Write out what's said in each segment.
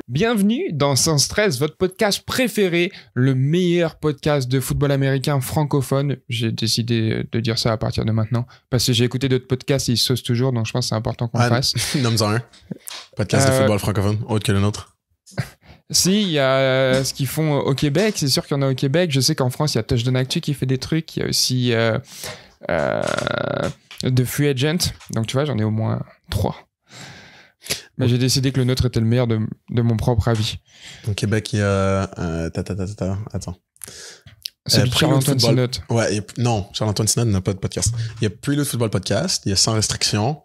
Bienvenue dans Sans Stress, votre podcast préféré, le meilleur podcast de football américain francophone. J'ai décidé de dire ça à partir de maintenant, parce que j'ai écouté d'autres podcasts et ils se saucent toujours, donc je pense que c'est important qu'on le fasse. Nomme-en un. Podcast de football francophone, autre que le nôtre. Si, il y a ce qu'ils font au Québec, c'est sûr qu'il y en a au Québec. Je sais qu'en France, il y a Touchdown Actu qui fait des trucs. Il y a aussi The Free Agent. Donc tu vois, j'en ai au moins 3. Mais j'ai décidé que le nôtre était le meilleur de mon propre avis. Au Québec, il y a... Attends. Celui de Charles-Antoine Sinotte. Ouais, non, Charles-Antoine Sinotte n'a pas de podcast. Il y a Prelude Football Podcast, il y a Sans Restriction.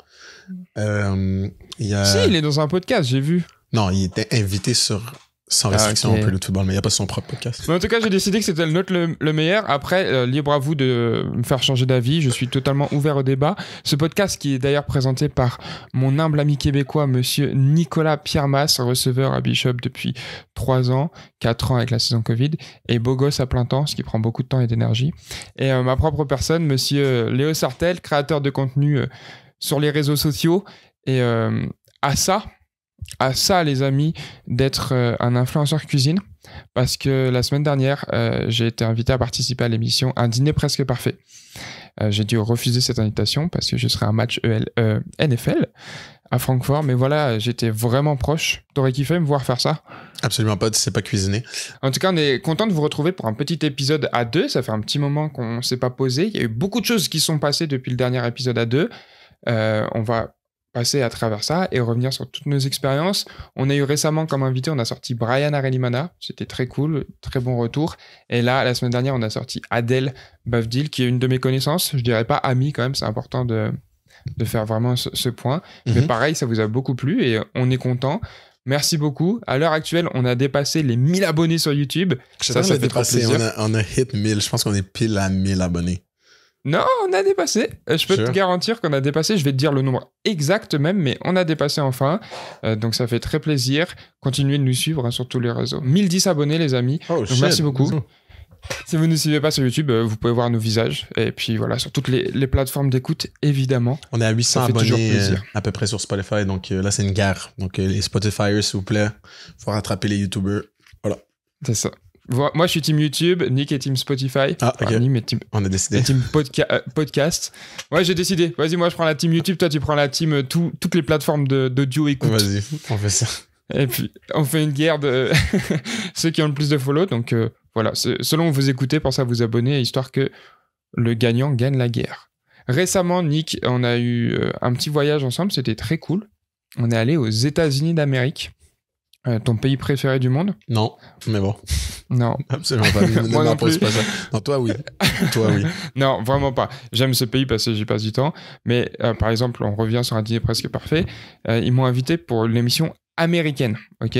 Il y a... Si, il est dans un podcast, j'ai vu. Non, il était invité sur Sans Restriction, okay. Prelude Football, mais il n'y a pas son propre podcast. Mais en tout cas, j'ai décidé que c'était le nôtre le meilleur. Après, libre à vous de me faire changer d'avis. Je suis totalement ouvert au débat. Ce podcast qui est d'ailleurs présenté par mon humble ami québécois, monsieur Nicolas Pierre-Mas, receveur à Bishop depuis 3 ans, 4 ans avec la saison Covid, et beau gosse à plein temps, ce qui prend beaucoup de temps et d'énergie. Et ma propre personne, monsieur Léo Sartel, créateur de contenu sur les réseaux sociaux. Et à ça, les amis, d'être un influenceur cuisine, parce que la semaine dernière, j'ai été invité à participer à l'émission Un dîner presque parfait. J'ai dû refuser cette invitation parce que je serai à un match NFL à Francfort, mais voilà, j'étais vraiment proche. T'aurais kiffé me voir faire ça? Absolument pas, tu sais pas cuisiner. En tout cas, on est content de vous retrouver pour un petit épisode à 2. Ça fait un petit moment qu'on ne s'est pas posé. Il y a eu beaucoup de choses qui sont passées depuis le dernier épisode à 2. On va passer à travers ça et revenir sur toutes nos expériences. On a eu récemment comme invité, on a sorti Brian Arelimana, c'était très cool, très bon retour. Et là, la semaine dernière, on a sorti Adèle Bavdil, qui est une de mes connaissances, je dirais pas amie quand même, c'est important de faire vraiment ce point. Mm-hmm. Mais pareil, ça vous a beaucoup plu et on est content. Merci beaucoup. À l'heure actuelle, on a dépassé les 1000 abonnés sur YouTube. Ça fait trop plaisir. On a hit 1000, je pense qu'on est pile à 1000 abonnés. Non, on a dépassé. Je peux te garantir qu'on a dépassé. Je vais te dire le nombre exact même, mais on a dépassé enfin. Donc ça fait très plaisir. Continuez de nous suivre sur tous les réseaux. 1010 abonnés, les amis. Donc merci beaucoup. Si vous ne nous suivez pas sur YouTube, vous pouvez voir nos visages. Et puis voilà, sur toutes les plateformes d'écoute, évidemment. On est à 800 abonnés à peu près sur Spotify. Donc là, c'est une guerre. Donc les Spotifyers, s'il vous plaît, il faut rattraper les YouTubers. Voilà. C'est ça. Moi, je suis team YouTube, Nick est team Spotify. Ah, ok. On a décidé. Team podcast. Ouais, j'ai décidé. Vas-y, moi, je prends la team YouTube, toi, tu prends la team toutes les plateformes d'audio écoute. Vas-y, on fait ça. Et puis, on fait une guerre de ceux qui ont le plus de follow. Donc, voilà. Selon où vous écoutez, pensez à vous abonner, histoire que le gagnant gagne la guerre. Récemment, Nick, on a eu un petit voyage ensemble. C'était très cool. On est allé aux États-Unis d'Amérique. Ton pays préféré du monde? Non, mais bon. Non. Absolument pas. Moi non plus. Pas ça. Non, toi, oui. Toi, oui. Non, vraiment pas. J'aime ce pays parce que j'y passe du temps. Mais par exemple, on revient sur Un dîner presque parfait. Ils m'ont invité pour l'émission américaine. OK?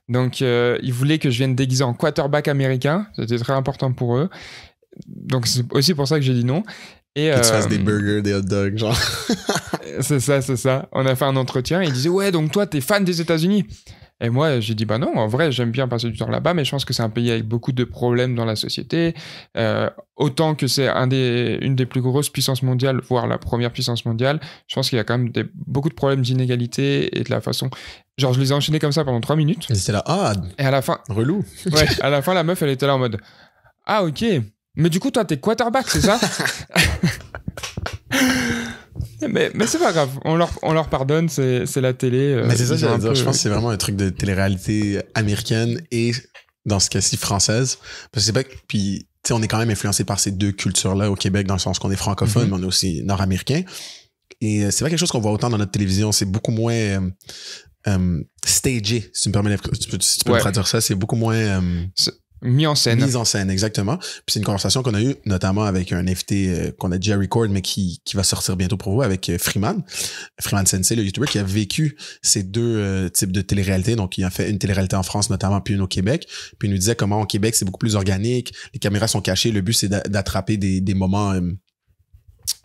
Donc, ils voulaient que je vienne déguisé en quarterback américain. C'était très important pour eux. Donc, c'est aussi pour ça que j'ai dit non. Et que tu fasses des burgers, des hot dogs, genre. C'est ça. On a fait un entretien et ils disaient « Ouais, donc toi, t'es fan des États-Unis ?» Et moi, j'ai dit, bah non, en vrai, j'aime bien passer du temps là-bas, mais je pense que c'est un pays avec beaucoup de problèmes dans la société. Autant que c'est une des plus grosses puissances mondiales, voire la première puissance mondiale, je pense qu'il y a quand même beaucoup de problèmes d'inégalité et de la façon... Genre, je les ai enchaînés comme ça pendant 3 minutes. Et c'était là, et à la fin... Relou. Ouais, à la fin, la meuf, elle était là en mode, ah, ok, mais du coup, toi, t'es quarterback, c'est ça? Mais c'est pas grave, on leur pardonne, c'est la télé. Mais c'est ça, j'allais dire, je pense que c'est vraiment un truc de télé-réalité américaine et, dans ce cas-ci, française. Parce que c'est pas que, puis, tu sais, on est quand même influencé par ces deux cultures-là au Québec, dans le sens qu'on est francophone, mais on est aussi nord-américain. Et c'est pas quelque chose qu'on voit autant dans notre télévision, c'est beaucoup moins stagé, si tu me permets, si tu peux traduire ça, c'est beaucoup moins... Mis en scène. Mise en scène, exactement. Puis c'est une conversation qu'on a eue, notamment avec un invité qu'on a déjà record, mais qui va sortir bientôt pour vous, avec Freeman Sensei, le YouTuber, qui a vécu ces deux types de télé-réalité. Donc, il a fait une télé-réalité en France, notamment, puis une au Québec. Puis il nous disait comment au Québec, c'est beaucoup plus organique, les caméras sont cachées, le but, c'est d'attraper des moments...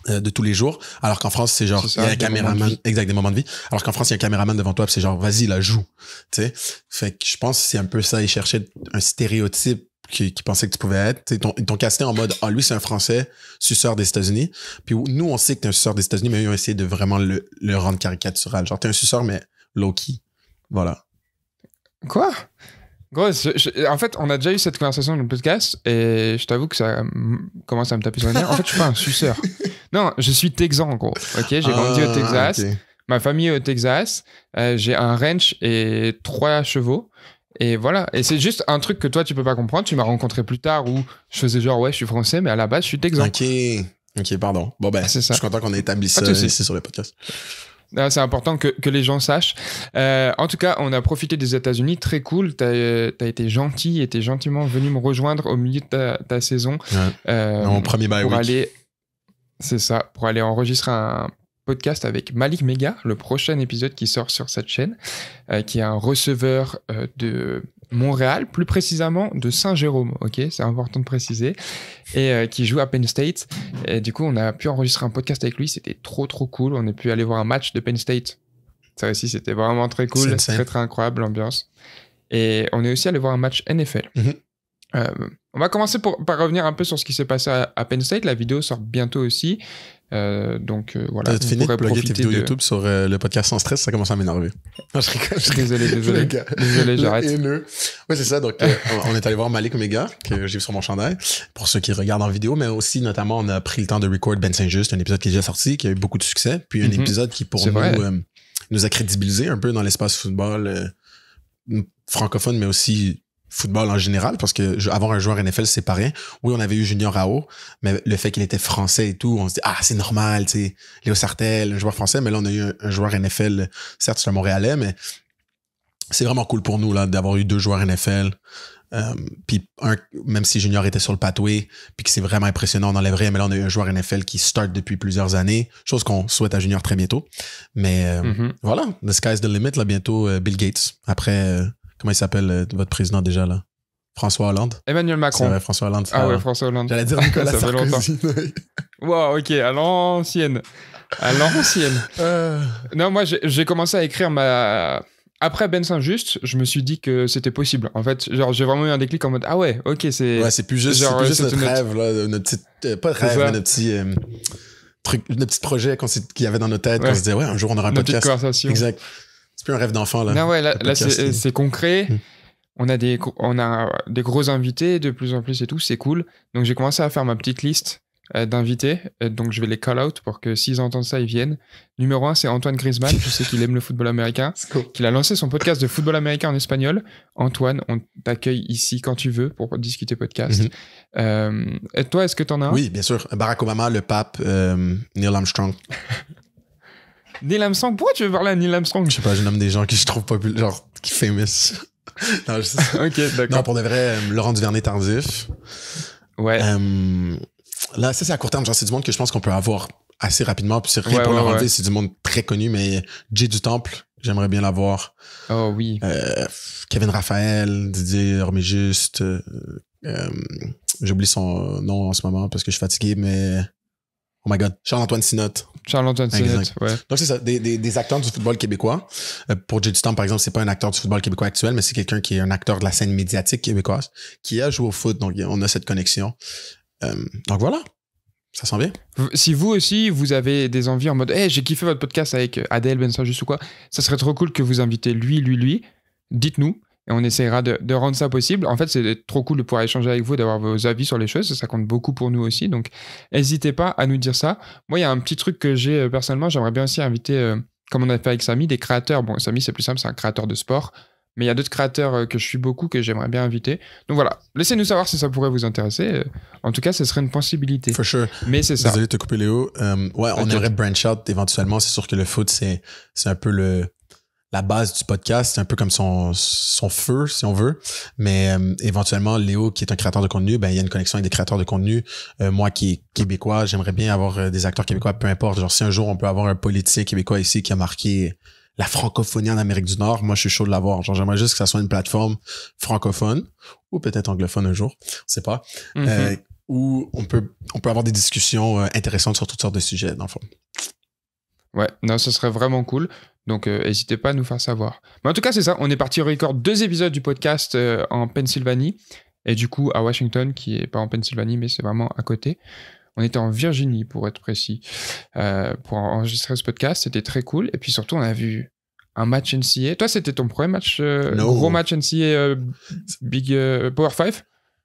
de tous les jours, alors qu'en France c'est genre il y a un caméraman, exact, des moments de vie, alors qu'en France il y a un caméraman devant toi, puis c'est genre vas-y la joue, tu sais. Fait que je pense que c'est un peu ça, ils cherchaient un stéréotype qui pensait que tu pouvais être. Ils t'ont casté en mode lui c'est un Français suceur des États-Unis, puis nous on sait que t'es un suceur des États-Unis, mais eux ils ont essayé de vraiment le rendre caricatural, genre t'es un suceur mais low key, voilà. Quoi? Gros, en fait, on a déjà eu cette conversation dans le podcast et je t'avoue que ça commence à me taper sur les nerfs. En fait, je suis pas un suceur. Non, je suis texan, gros. Ok, j'ai grandi au Texas. Ok. Ma famille est au Texas. J'ai un ranch et 3 chevaux. Et voilà. Et c'est juste un truc que toi, tu peux pas comprendre. Tu m'as rencontré plus tard où je faisais genre, ouais, je suis français, mais à la base, je suis texan. Ok, pardon. Bon, ben, je C'est ça. suis content qu'on ait établi ça ici sur le podcast. C'est important que les gens sachent. En tout cas, on a profité des États-Unis, très cool. T'as été gentil et t'es gentiment venu me rejoindre au milieu de ta saison. Ouais. Mon premier bye pour week. C'est ça, pour aller enregistrer un podcast avec Malik Mega, le prochain épisode qui sort sur cette chaîne, qui est un receveur de Montréal, plus précisément de Saint-Jérôme, ok, c'est important de préciser, et qui joue à Penn State. Et du coup, on a pu enregistrer un podcast avec lui, c'était trop cool. On a pu aller voir un match de Penn State. Ça aussi, c'était vraiment très cool, très incroyable l'ambiance. Et on est aussi allé voir un match NFL. On va commencer par revenir un peu sur ce qui s'est passé à Penn State. La vidéo sort bientôt aussi. Donc voilà. T'as fini de plugger tes vidéos YouTube sur le podcast Sans Stress, ça commence à m'énerver. Non, je rigole. Désolé, j'arrête. Oui, c'est ça. Donc, on est allé voir Malik Mega, que j'ai vu sur mon chandail, pour ceux qui regardent en vidéo, mais aussi, notamment, on a pris le temps de record Ben Saint-Just, un épisode qui est déjà sorti, qui a eu beaucoup de succès, puis un épisode qui, pour nous a crédibilisé un peu dans l'espace football francophone, mais aussi football en général, parce que avoir un joueur NFL, c'est pas rien. Oui, on avait eu Junior Rao, mais le fait qu'il était français et tout, on se dit, c'est normal, tu sais, Léo Sartel, un joueur français, mais là, on a eu un joueur NFL, certes, c'est un Montréalais, mais c'est vraiment cool pour nous, là, d'avoir eu 2 joueurs NFL. Puis même si Junior était sur le pathway, puis que c'est vraiment impressionnant dans les vrais, mais là, on a eu un joueur NFL qui start depuis plusieurs années, chose qu'on souhaite à Junior très bientôt. Mais voilà, the sky's the limit, là, bientôt Bill Gates. Après, comment il s'appelle, votre président déjà, là? François Hollande? Emmanuel Macron. C'est vrai, François Hollande. Ouais, François Hollande. J'allais dire Nicolas Sarkozy. Wow, ok, à l'ancienne. Non, moi, j'ai commencé à écrire Après Ben Saint-Just, je me suis dit que c'était possible. En fait, genre, j'ai vraiment eu un déclic en mode, ah ouais, ok, c'est... Ouais, c'est plus juste notre rêve, là, notre petite... pas de rêve, mais notre petit... notre petit projet qu'il y avait dans nos têtes, qu'on se disait, ouais, un jour, on aura un podcast. Notre petite conversation. Exact. C'est plus un rêve d'enfant, là. Non, ouais, là c'est concret. On a des gros invités de plus en plus et tout, c'est cool. Donc, j'ai commencé à faire ma petite liste d'invités. Donc, je vais les call out pour que s'ils entendent ça, ils viennent. Numéro 1, c'est Antoine Griezmann. Je sais qu'il aime le football américain. Qu'il a lancé son podcast de football américain en espagnol. Antoine, on t'accueille ici quand tu veux pour discuter podcast. Et toi, est-ce que t'en as un? Oui, bien sûr. Barack Obama, le pape, Neil Armstrong. Neil Armstrong? Pourquoi tu veux parler à Neil Armstrong? Je sais pas, je nomme des gens qui je trouve populaires, genre, qui famous. Non, ok, d'accord. Non, pour de vrai, Laurent Duvernay-Tardif. Ouais. Là, ça, c'est à court terme. Genre, c'est du monde que je pense qu'on peut avoir assez rapidement. Puis c'est rien pour leur enlever. C'est du monde très connu, mais Jay du Temple, j'aimerais bien l'avoir. Oh oui. Kevin Raphaël, Didier Orméjuste. J'oublie son nom en ce moment parce que je suis fatigué, mais... Oh my God. Charles-Antoine Sinotte. Charles-Antoine Sinotte, ouais. Donc, c'est ça. Des acteurs du football québécois. Pour Jay du Temple, par exemple, c'est pas un acteur du football québécois actuel, mais c'est quelqu'un qui est un acteur de la scène médiatique québécoise, qui a joué au foot. Donc, on a cette connexion. Donc, voilà. Ça sent bien. Si vous aussi, vous avez des envies en mode « Hey, j'ai kiffé votre podcast avec Adèle, Ben Saint-Just ou quoi », ça serait trop cool que vous invitez lui. Dites-nous. Et on essaiera de rendre ça possible. En fait, c'est trop cool de pouvoir échanger avec vous, d'avoir vos avis sur les choses. Ça compte beaucoup pour nous aussi. Donc, n'hésitez pas à nous dire ça. Moi, il y a un petit truc que j'ai personnellement. J'aimerais bien aussi inviter, comme on a fait avec Samy, des créateurs. Bon, Samy, c'est plus simple, c'est un créateur de sport. Mais il y a d'autres créateurs que je suis beaucoup, que j'aimerais bien inviter. Donc voilà, laissez-nous savoir si ça pourrait vous intéresser. En tout cas, ce serait une possibilité. For sure. Mais c'est ça. Désolé de te couper, Léo. Ouais, on aimerait branch out éventuellement. C'est sûr que le foot, c'est un peu la base du podcast, c'est un peu comme son feu, si on veut. Mais éventuellement, Léo, qui est un créateur de contenu, ben il y a une connexion avec des créateurs de contenu. Moi, qui est québécois, j'aimerais bien avoir des acteurs québécois, peu importe. Genre, si un jour, on peut avoir un politicien québécois ici qui a marqué la francophonie en Amérique du Nord, moi, je suis chaud de l'avoir. Genre, j'aimerais juste que ça soit une plateforme francophone, ou peut-être anglophone un jour, je sais pas, où on peut avoir des discussions intéressantes sur toutes sortes de sujets, dans le fond. Ouais, non, ce serait vraiment cool. Donc, n'hésitez pas à nous faire savoir. Mais en tout cas, c'est ça. On est parti record 2 épisodes du podcast en Pennsylvanie. Et du coup, à Washington, qui est pas en Pennsylvanie, mais c'est vraiment à côté. On était en Virginie, pour être précis, pour enregistrer ce podcast. C'était très cool. Et puis surtout, on a vu un match NCAA. Toi, c'était ton premier match, No. gros match NCAA Big Power 5?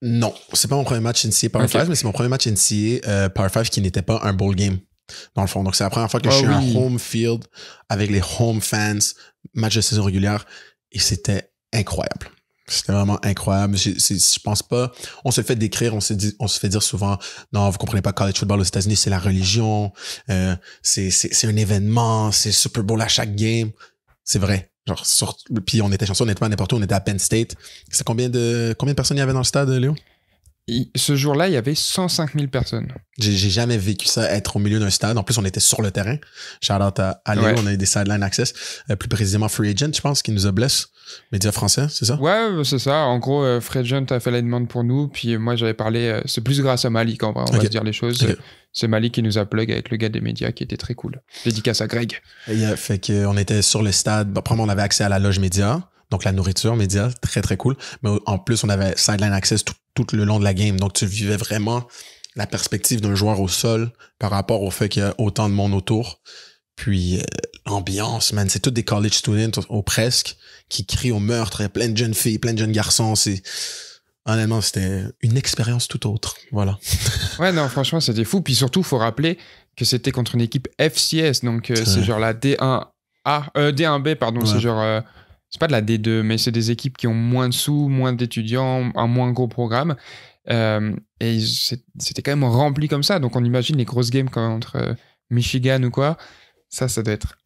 Non, c'est pas mon premier match NCAA Power 5, mais c'est mon premier match NCAA Power 5 qui n'était pas un bowl game, dans le fond. Donc, c'est la première fois que je suis en home field avec les home fans, match de saison régulière, et c'était incroyable. C'était vraiment incroyable. Je pense pas. On se le fait décrire, on se fait dire souvent, non, vous comprenez pas, college football aux États-Unis, c'est la religion, c'est un événement, c'est Super Bowl à chaque game. C'est vrai. Genre, puis on était chanceux, honnêtement, n'importe où, on était à Penn State. C'est combien de personnes il y avait dans le stade, Léo? Ce jour-là, il y avait 105 000 personnes. J'ai jamais vécu ça, être au milieu d'un stade. En plus, on était sur le terrain. Shout out à Léo, Ouais. on a eu des sideline access. Plus précisément, Free Agent, je pense, qui nous a blessé. Média français, c'est ça? Ouais, c'est ça. En gros, Free Agent a fait la demande pour nous. Puis moi, j'avais parlé. C'est plus grâce à Malik, en vrai, on va se dire les choses. Ok. C'est Malik qui nous a plug avec le gars des médias qui était très cool. Dédicace à Greg. Fait qu'on était sur le stade. Bon, premièrement, on avait accès à la loge média. Donc, la nourriture média, très, très cool. Mais en plus, on avait sideline access tout le long de la game. Donc, tu vivais vraiment la perspective d'un joueur au sol par rapport au fait qu'il y a autant de monde autour. Puis, l'ambiance, man, c'est tous des college students ou presque qui crient au meurtre. Il y a plein de jeunes filles, plein de jeunes garçons. Honnêtement, c'était une expérience tout autre. Voilà. Ouais, non, franchement, c'était fou. Puis surtout, faut rappeler que c'était contre une équipe FCS. Donc, c'est genre la D1A, D1B, pardon. Ouais. C'est genre... c'est pas de la D2, mais c'est des équipes qui ont moins de sous, moins d'étudiants, un moins gros programme. Et c'était quand même rempli comme ça. Donc, on imagine les grosses games contre Michigan ou quoi. Ça doit être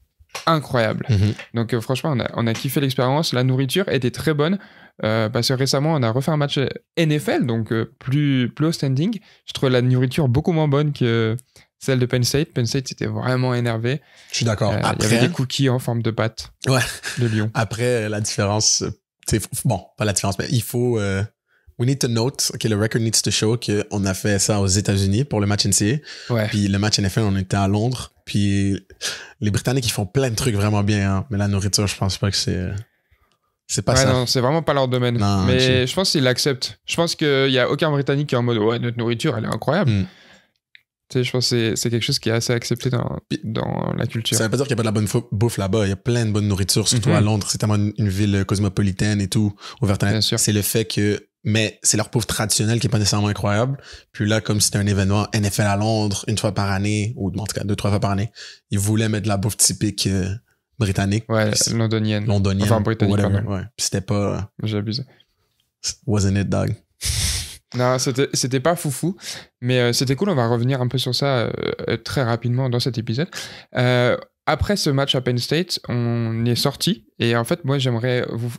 incroyable. Mm-hmm. Donc, franchement, on a kiffé l'expérience. La nourriture était très bonne. Parce que récemment, on a refait un match NFL, donc plus haut standing. Je trouvais la nourriture beaucoup moins bonne que celle de Penn State. Penn State, c'était vraiment énervé. Je suis d'accord. Il y avait des cookies en forme de pâte de Lyon. Après, la différence, bon, pas la différence, mais il faut... we need to note, le record needs to show qu'on a fait ça aux États-Unis pour le match NCAA. Ouais. Puis le match NFL, on était à Londres. Puis les Britanniques, ils font plein de trucs vraiment bien. Hein, mais la nourriture, je pense pas que c'est pas ça. Non, c'est vraiment pas leur domaine. Non, mais je pense qu'ils l'acceptent. Je pense qu'il y a aucun Britannique qui est en mode ouais, notre nourriture, elle est incroyable. Tu sais, je pense que c'est quelque chose qui est assez accepté dans la culture. Ça veut pas dire qu'il n'y a pas de la bonne bouffe là-bas. Il y a plein de bonne nourriture, surtout à Londres. C'est tellement une ville cosmopolitaine et tout, ouverte à c'est le fait que... Mais c'est leur bouffe traditionnelle qui est pas nécessairement incroyable. Puis là, comme c'était un événement NFL à Londres, une fois par année, ou en tout cas 2-3 fois par année, ils voulaient mettre de la bouffe typique britannique. Ouais, londonienne. Londonienne. Enfin, britannique, whatever. Ouais. Puis c'était pas... J'ai abusé. Wasn't it, dog? Non, c'était pas foufou, mais c'était cool. On va revenir un peu sur ça très rapidement dans cet épisode. Après ce match à Penn State, on est sorti et en fait, moi, j'aimerais vous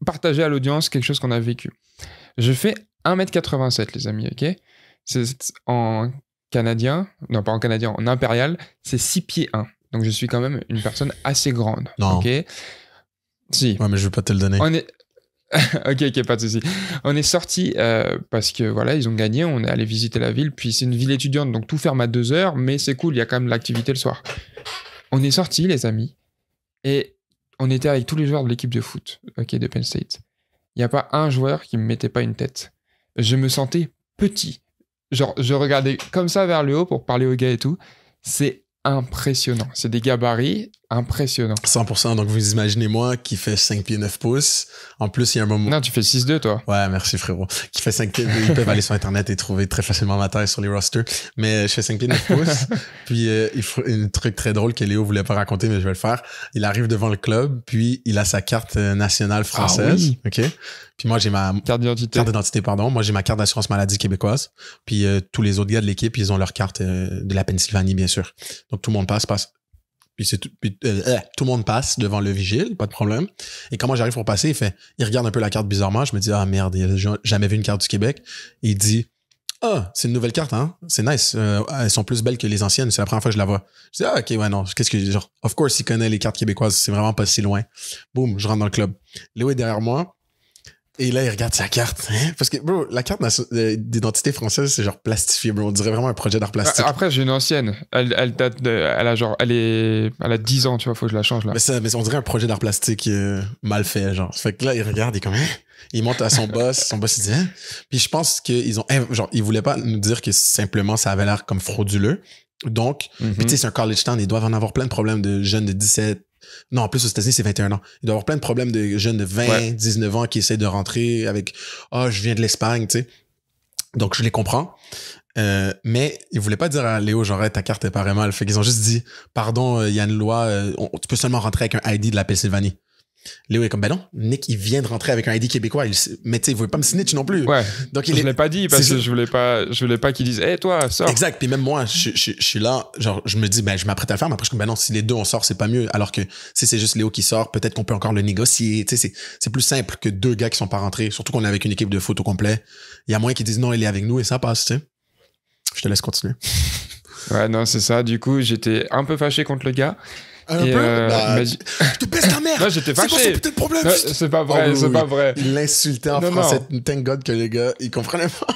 partager à l'audience quelque chose qu'on a vécu. Je fais 1m87, les amis, ok? C'est en canadien, non pas en canadien, en impérial, c'est 6 pieds 1. Donc je suis quand même une personne assez grande, non. ok? Si. Ouais, mais je veux pas te le donner. On est... ok, pas de souci. On est sorti parce que voilà, ils ont gagné, on est allé visiter la ville, puis c'est une ville étudiante, donc tout ferme à 2h, mais c'est cool, il y a quand même l'activité le soir. On est sortis, les amis, et on était avec tous les joueurs de l'équipe de foot, ok, de Penn State. Il n'y a pas un joueur qui me mettait pas une tête. Je me sentais petit. Genre, je regardais comme ça vers le haut pour parler aux gars et tout. C'est impressionnant. C'est des gabarits impressionnants. 100%. Donc, vous imaginez moi qui fait 5 pieds 9 pouces. En plus, il y a un moment... Non, tu fais 6'2", toi. Ouais, merci, frérot. Qui fait 5 pieds... Ils peuvent aller sur Internet et trouver très facilement ma taille sur les rosters. Mais je fais 5 pieds 9 pouces. Puis, il faut un truc très drôle que Léo voulait pas raconter, mais je vais le faire. Il arrive devant le club, puis il a sa carte nationale française. Ah oui. OK? Puis moi, j'ai ma... Carte d'identité, pardon. Moi, j'ai ma carte d'assurance maladie québécoise. Puis tous les autres gars de l'équipe, ils ont leur carte de la Pennsylvanie, bien sûr. Donc, tout le monde passe. Puis tout le monde passe devant le vigile, pas de problème. Et quand moi j'arrive pour passer, il regarde un peu la carte bizarrement. Je me dis, ah merde, il a jamais vu une carte du Québec. Et il dit, ah, c'est une nouvelle carte, hein? C'est nice. Elles sont plus belles que les anciennes. C'est la première fois que je la vois. Je dis, ah, ok, ouais, non. Qu'est-ce que genre, of course, il connaît les cartes québécoises. C'est vraiment pas si loin. Boum, je rentre dans le club. Léo est derrière moi. Et là, il regarde sa carte. Hein? Parce que, bro, la carte d'identité française, c'est genre plastifié, bro. On dirait vraiment un projet d'art plastique. Après, j'ai une ancienne. Elle date de... Elle a 10 ans, tu vois, faut que je la change, là. Mais on dirait un projet d'art plastique mal fait, genre. Fait que là, il regarde, il est comme, hein? Il monte à son boss. Son boss, il dit, hein? Puis je pense qu'ils ont, genre, ils voulaient pas nous dire que simplement ça avait l'air comme frauduleux. Donc, puis tu sais, c'est un college town, ils doivent en avoir plein de problèmes de jeunes de 17, Non, en plus, aux États-Unis, c'est 21 ans. Il doit y avoir plein de problèmes de jeunes de 20, 19 ans qui essaient de rentrer avec « Ah, je viens de l'Espagne », tu sais. Donc, je les comprends. Mais ils voulaient pas dire à Léo, genre, hey, ta carte est pas mal. Fait qu'ils ont juste dit, pardon, il y a une loi, tu peux seulement rentrer avec un ID de la Pennsylvanie. Léo est comme, ben non, Nick, il vient de rentrer avec un ID québécois. Mais tu sais, il voulait pas me snitch non plus. Ouais. Donc, je l'ai pas dit parce que je voulais pas qu'ils disent, hey, toi, sors. Exact. Puis même moi, je suis là, genre, je me dis, ben, je m'apprête à le faire, mais après, je suis comme, ben non, si les deux on sort, c'est pas mieux. Alors que si c'est juste Léo qui sort, peut-être qu'on peut encore le négocier. Tu sais, c'est plus simple que deux gars qui sont pas rentrés. Surtout qu'on est avec une équipe de foot au complet. Il y a moyen qu'ils disent non, il est avec nous et ça passe, tu sais. Je te laisse continuer. Ouais, non, c'est ça. Du coup, j'étais un peu fâché contre le gars. Un peu? Je te baisse ta mère! Non, j'étais fâché. C'est quoi son putain de problème? Non, c'est pas vrai, c'est pas vrai. Il l'insultait en français. Thank God que les gars, ils comprenaient pas.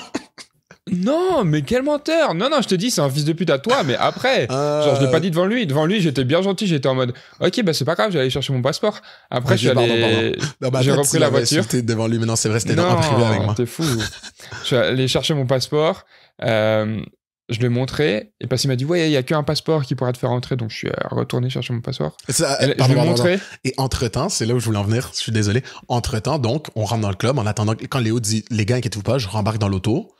Non, mais quel menteur! Non, je te dis, c'est un fils de pute à toi, mais après. Genre, je l'ai pas dit devant lui. Devant lui, j'étais bien gentil. J'étais en mode, ok, bah c'est pas grave, j'allais chercher mon passeport. Après, je suis allé. J'ai repris la voiture. Devant lui, mais non, c'est vrai, c'était en privé avec moi. T'es fou. Je suis allé chercher mon passeport. Je lui ai montré, et parce qu'il m'a dit, ouais, il y a qu'un passeport qui pourra te faire entrer, donc je suis retourné chercher mon passeport. Je lui ai montré. Et entre-temps, c'est là où je voulais en venir, je suis désolé. Entre-temps, donc, on rentre dans le club, en attendant, quand Léo dit, les gars, inquiétez-vous pas, je rembarque dans l'auto,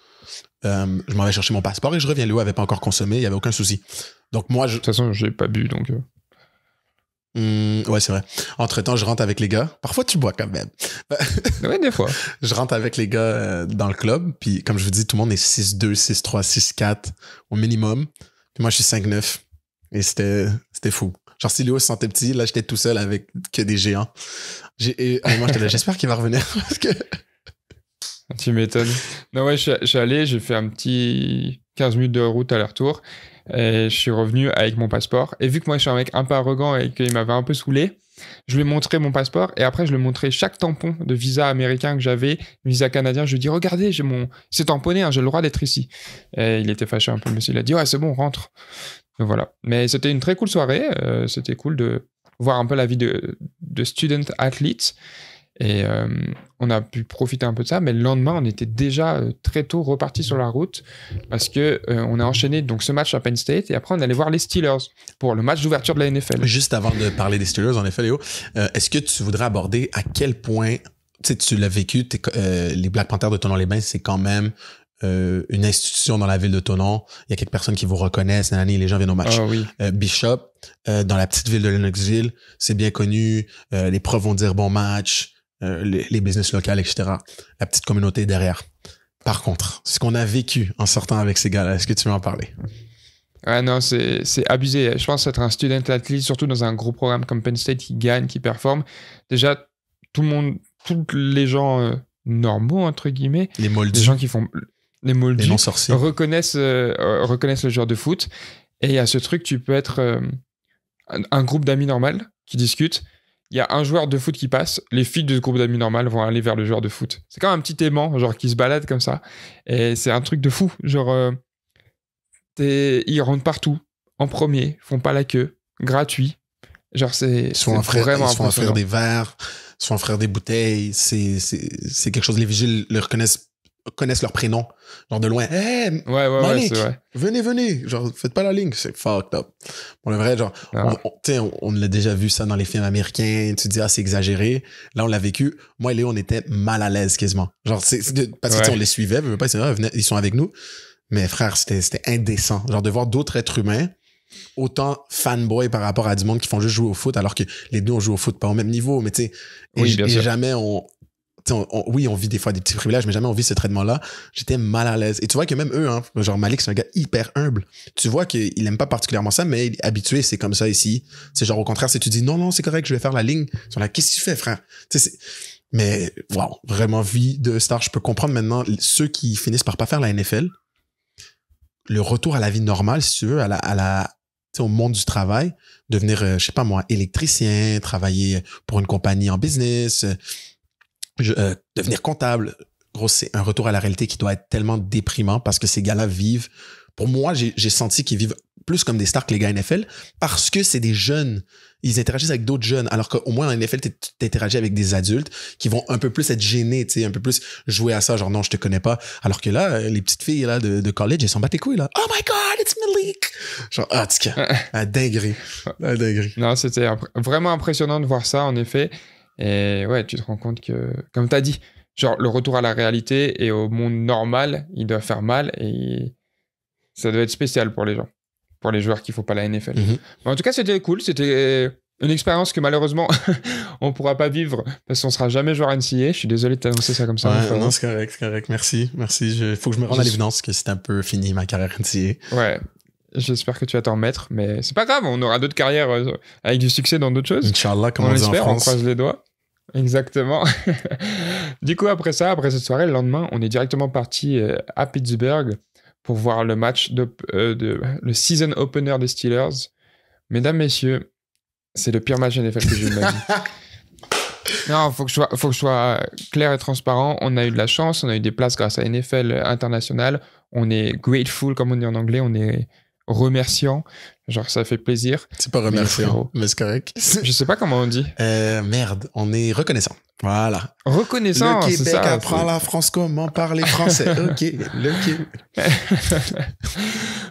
je m'en vais chercher mon passeport et je reviens. Léo avait pas encore consommé, il y avait aucun souci. Donc moi, de toute façon, j'ai pas bu, donc... ouais, c'est vrai. Entre-temps, je rentre avec les gars. Parfois, tu bois quand même. Ouais, des fois. Je rentre avec les gars dans le club. Puis, comme je vous dis, tout le monde est 6'2", 6'3", 6'4 au minimum. Puis moi, je suis 5'9". Et c'était fou. Genre, si Léo se sentait petit, là, j'étais tout seul avec que des géants. Moi, j'étais là, j'espère qu'il va revenir. Parce que... Tu m'étonnes. Non, ouais, je suis allé, j'ai fait un petit 15 minutes de route aller-retour. Et je suis revenu avec mon passeport. Et vu que moi, je suis un mec un peu arrogant et qu'il m'avait un peu saoulé, je lui ai montré mon passeport. Et après, je lui ai montré chaque tampon de visa américain que j'avais, visa canadien. Je lui ai dit, regardez, c'est tamponné, hein, j'ai le droit d'être ici. Et il était fâché un peu, le monsieur. Il a dit, ouais, c'est bon, rentre. Donc voilà. Mais c'était une très cool soirée. C'était cool de voir un peu la vie de student athlete. Et on a pu profiter un peu de ça, mais le lendemain, on était déjà très tôt reparti sur la route parce que on a enchaîné donc ce match à Penn State et après on allait voir les Steelers pour le match d'ouverture de la NFL. Juste avant de parler des Steelers, en effet, Léo, est-ce que tu voudrais aborder à quel point tu l'as vécu, les Black Panthers de Thonon-les-Bains, c'est quand même une institution dans la ville de Thonon. Il y a quelques personnes qui vous reconnaissent. Les gens viennent au match. Oh, oui. Bishop, dans la petite ville de Lennoxville, c'est bien connu. Les profs vont dire bon match. Les business locales, etc. La petite communauté derrière. Par contre, ce qu'on a vécu en sortant avec ces gars-là, est-ce que tu veux en parler? Ah non, c'est abusé. Je pense être un student athlete, surtout dans un gros programme comme Penn State qui gagne, qui performe. Déjà, tous les gens normaux, entre guillemets, les moldus, les gens qui font les moldus, les non-sorciers, reconnaissent le joueur de foot. Et il y a ce truc, tu peux être un groupe d'amis normal qui discutent. Il y a un joueur de foot qui passe, les filles de ce groupe d'amis normal vont aller vers le joueur de foot. C'est comme un petit aimant, genre qui se balade comme ça. Et c'est un truc de fou. Genre, ils rentrent partout, en premier, font pas la queue, gratuit. Genre, c'est vraiment ils sont en frère des verres, ils sont en frère des bouteilles. C'est quelque chose. Les vigiles connaissent leur prénom. Genre de loin. Hey, ouais, c'est vrai. Venez. Genre, faites pas la ligne. C'est fucked up. Pour le vrai, genre, on l'a déjà vu ça dans les films américains. Tu te dis, c'est exagéré. Là, on l'a vécu. Moi et Léo, on était mal à l'aise quasiment. Genre, parce que on les suivait. Ils sont avec nous. Mais frère, c'était indécent. Genre, de voir d'autres êtres humains autant fanboy par rapport à du monde qui font juste jouer au foot, alors que les deux, on joue au foot pas au même niveau. Mais tu sais, et jamais on vit des fois des petits privilèges, mais jamais on vit ce traitement-là. J'étais mal à l'aise. Et tu vois que même eux, hein, genre Malik, c'est un gars hyper humble. Tu vois qu'il aime pas particulièrement ça, mais il est habitué, c'est comme ça ici. C'est genre au contraire, si tu dis non, c'est correct, je vais faire la ligne. Ils sont là, qu'est-ce que tu fais, frère? Mais wow, vraiment vie de star. Je peux comprendre maintenant ceux qui finissent par pas faire la NFL. Le retour à la vie normale, si tu veux, au monde du travail, devenir, je sais pas moi, électricien, travailler pour une compagnie en business, devenir comptable. Gros, c'est un retour à la réalité qui doit être tellement déprimant parce que ces gars-là vivent. Pour moi, j'ai senti qu'ils vivent plus comme des stars que les gars NFL parce que c'est des jeunes. Ils interagissent avec d'autres jeunes, alors qu'au moins en NFL, t'interagis avec des adultes qui vont un peu plus être gênés, tu sais, un peu plus jouer à ça, genre non, je te connais pas. Alors que là, les petites filles là de college, elles s'en battent les couilles là. Oh my God, it's Malik! Genre, en tout cas, dinguerie. Dinguerie. Non, c'était vraiment impressionnant de voir ça, en effet. Et ouais, tu te rends compte que, comme t'as dit, genre le retour à la réalité et au monde normal, il doit faire mal et ça doit être spécial pour les gens. Pour les joueurs qui ne font pas la NFL. Mm-hmm. Mais en tout cas, c'était cool. C'était une expérience que malheureusement, on ne pourra pas vivre parce qu'on ne sera jamais joueur NCAA. Je suis désolé de t'annoncer ça comme ça. Ouais, non, c'est correct. Merci. Il faut que je me rende à l'évidence que c'est un peu fini ma carrière NCAA. Ouais. J'espère que tu vas t'en remettre, mais c'est pas grave. On aura d'autres carrières avec du succès dans d'autres choses. Inch'Allah, comme on dit en France. On croise les doigts. Exactement. Du coup, après cette soirée, le lendemain, on est directement parti à Pittsburgh pour voir le match le season opener des Steelers. Mesdames, messieurs, c'est le pire match NFL que j'ai eu de ma vie. Non, faut que je sois clair et transparent. On a eu de la chance, on a eu des places grâce à NFL International. On est grateful, comme on dit en anglais, on est remerciant. Genre, ça fait plaisir. C'est pas remerciant, mais c'est correct. Je sais pas comment on dit. Merde, on est reconnaissant. Voilà. Reconnaissant, le c'est Québec ça. apprend la France comment parler français. OK, le Québec.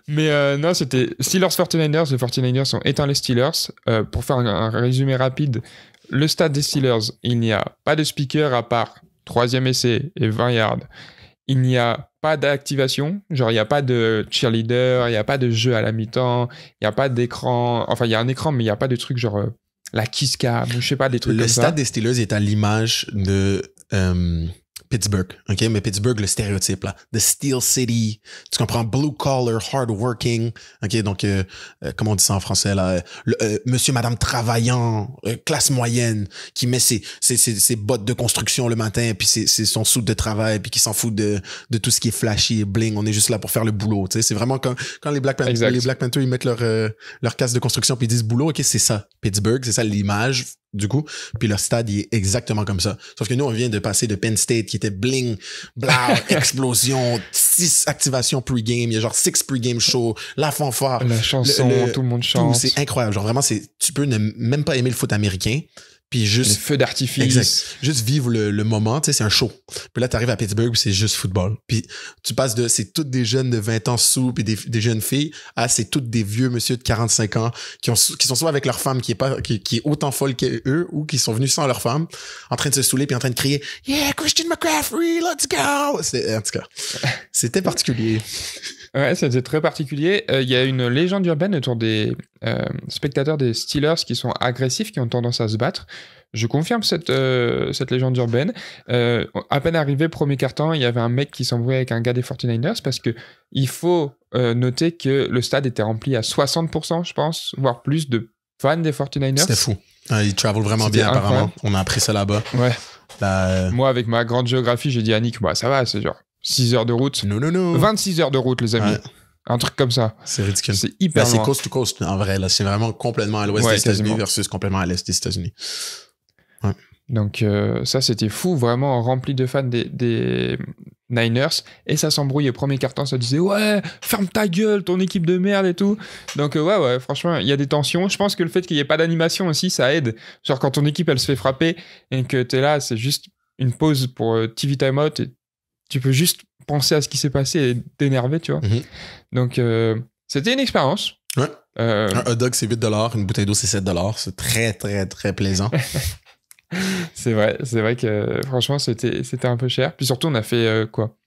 Mais non, c'était Steelers 49ers. Les 49ers ont éteint les Steelers. Pour faire un résumé rapide, le stade des Steelers, il n'y a pas de speaker à part 3e essai et 20 yards. Il n'y a pas d'activation, genre il n'y a pas de cheerleader, il n'y a pas de jeu à la mi-temps, il n'y a pas d'écran, enfin il y a un écran mais il n'y a pas de truc genre la kiss cam, ou je sais pas, des trucs comme ça. Le stade des Steelers est à l'image de Pittsburgh, OK? Mais Pittsburgh, le stéréotype, là. The Steel City, tu comprends? Blue collar, hard working, OK? Donc, comment on dit ça en français, là? Monsieur, madame travaillant, classe moyenne, qui met ses bottes de construction le matin, puis c'est son suit de travail, puis qui s'en fout de tout ce qui est flashy et bling. On est juste là pour faire le boulot, tu sais? C'est vraiment quand les Black Panthers, ils mettent leur casque de construction, puis ils disent boulot, OK? C'est ça. Pittsburgh, c'est ça l'image, du coup. Puis leur stade, il est exactement comme ça. Sauf que nous, on vient de passer de Penn State, qui était bling, blah, explosion, 6 activations pre-game, il y a genre 6 pre-game shows, la fanfare. La chanson, tout le monde chante. C'est incroyable. Genre vraiment, tu peux même pas aimer le foot américain. Puis juste. Les feux d'artifice. Exact. Juste vivre le moment, tu sais, c'est un show. Puis là, t'arrives à Pittsburgh, puis c'est juste football. Puis tu passes c'est toutes des jeunes de 20 ans sous, puis des jeunes filles, c'est toutes des vieux monsieur de 45 ans qui sont soit avec leur femme qui est autant folle qu'eux, ou qui sont venus sans leur femme, en train de se saouler, puis en train de crier « Yeah, Christian McCaffrey, let's go! » En tout cas, c'était particulier. Ouais, c'était très particulier. Il y a une légende urbaine autour des spectateurs des Steelers qui sont agressifs, qui ont tendance à se battre. Je confirme cette légende urbaine. À peine arrivé, premier quart-temps, il y avait un mec qui s'embrouillait avec un gars des 49ers parce que il faut noter que le stade était rempli à 60%, je pense, voire plus de fans des 49ers. C'était fou. Ils travel vraiment bien, incroyable. Apparemment. On a appris ça là-bas. Ouais. Moi, avec ma grande géographie, j'ai dit à Nick, bah, ça va, c'est genre 6 heures de route. Non. 26 heures de route, les amis. Ouais. Un truc comme ça. C'est ridicule. C'est hyper loin. C'est coast to coast, en vrai. Là. C'est vraiment complètement à l'ouest des États-Unis versus complètement à l'est des États-Unis. Ouais. Donc, ça, c'était fou. Vraiment rempli de fans des Niners. Et ça s'embrouillait. Premier quart-temps, ça disait « Ouais, ferme ta gueule, ton équipe de merde et tout. » Donc, ouais, franchement, il y a des tensions. Je pense que le fait qu'il n'y ait pas d'animation aussi, ça aide. Genre, quand ton équipe, elle se fait frapper et que t'es là, c'est juste une pause pour TV timeout et tu peux juste penser à ce qui s'est passé et t'énerver, tu vois. Mm-hmm. Donc, c'était une expérience. Ouais. Un hot dog, c'est 8$. Une bouteille d'eau, c'est 7$. C'est très, très, très plaisant. C'est vrai que franchement, c'était un peu cher. Puis surtout, on a fait quoi?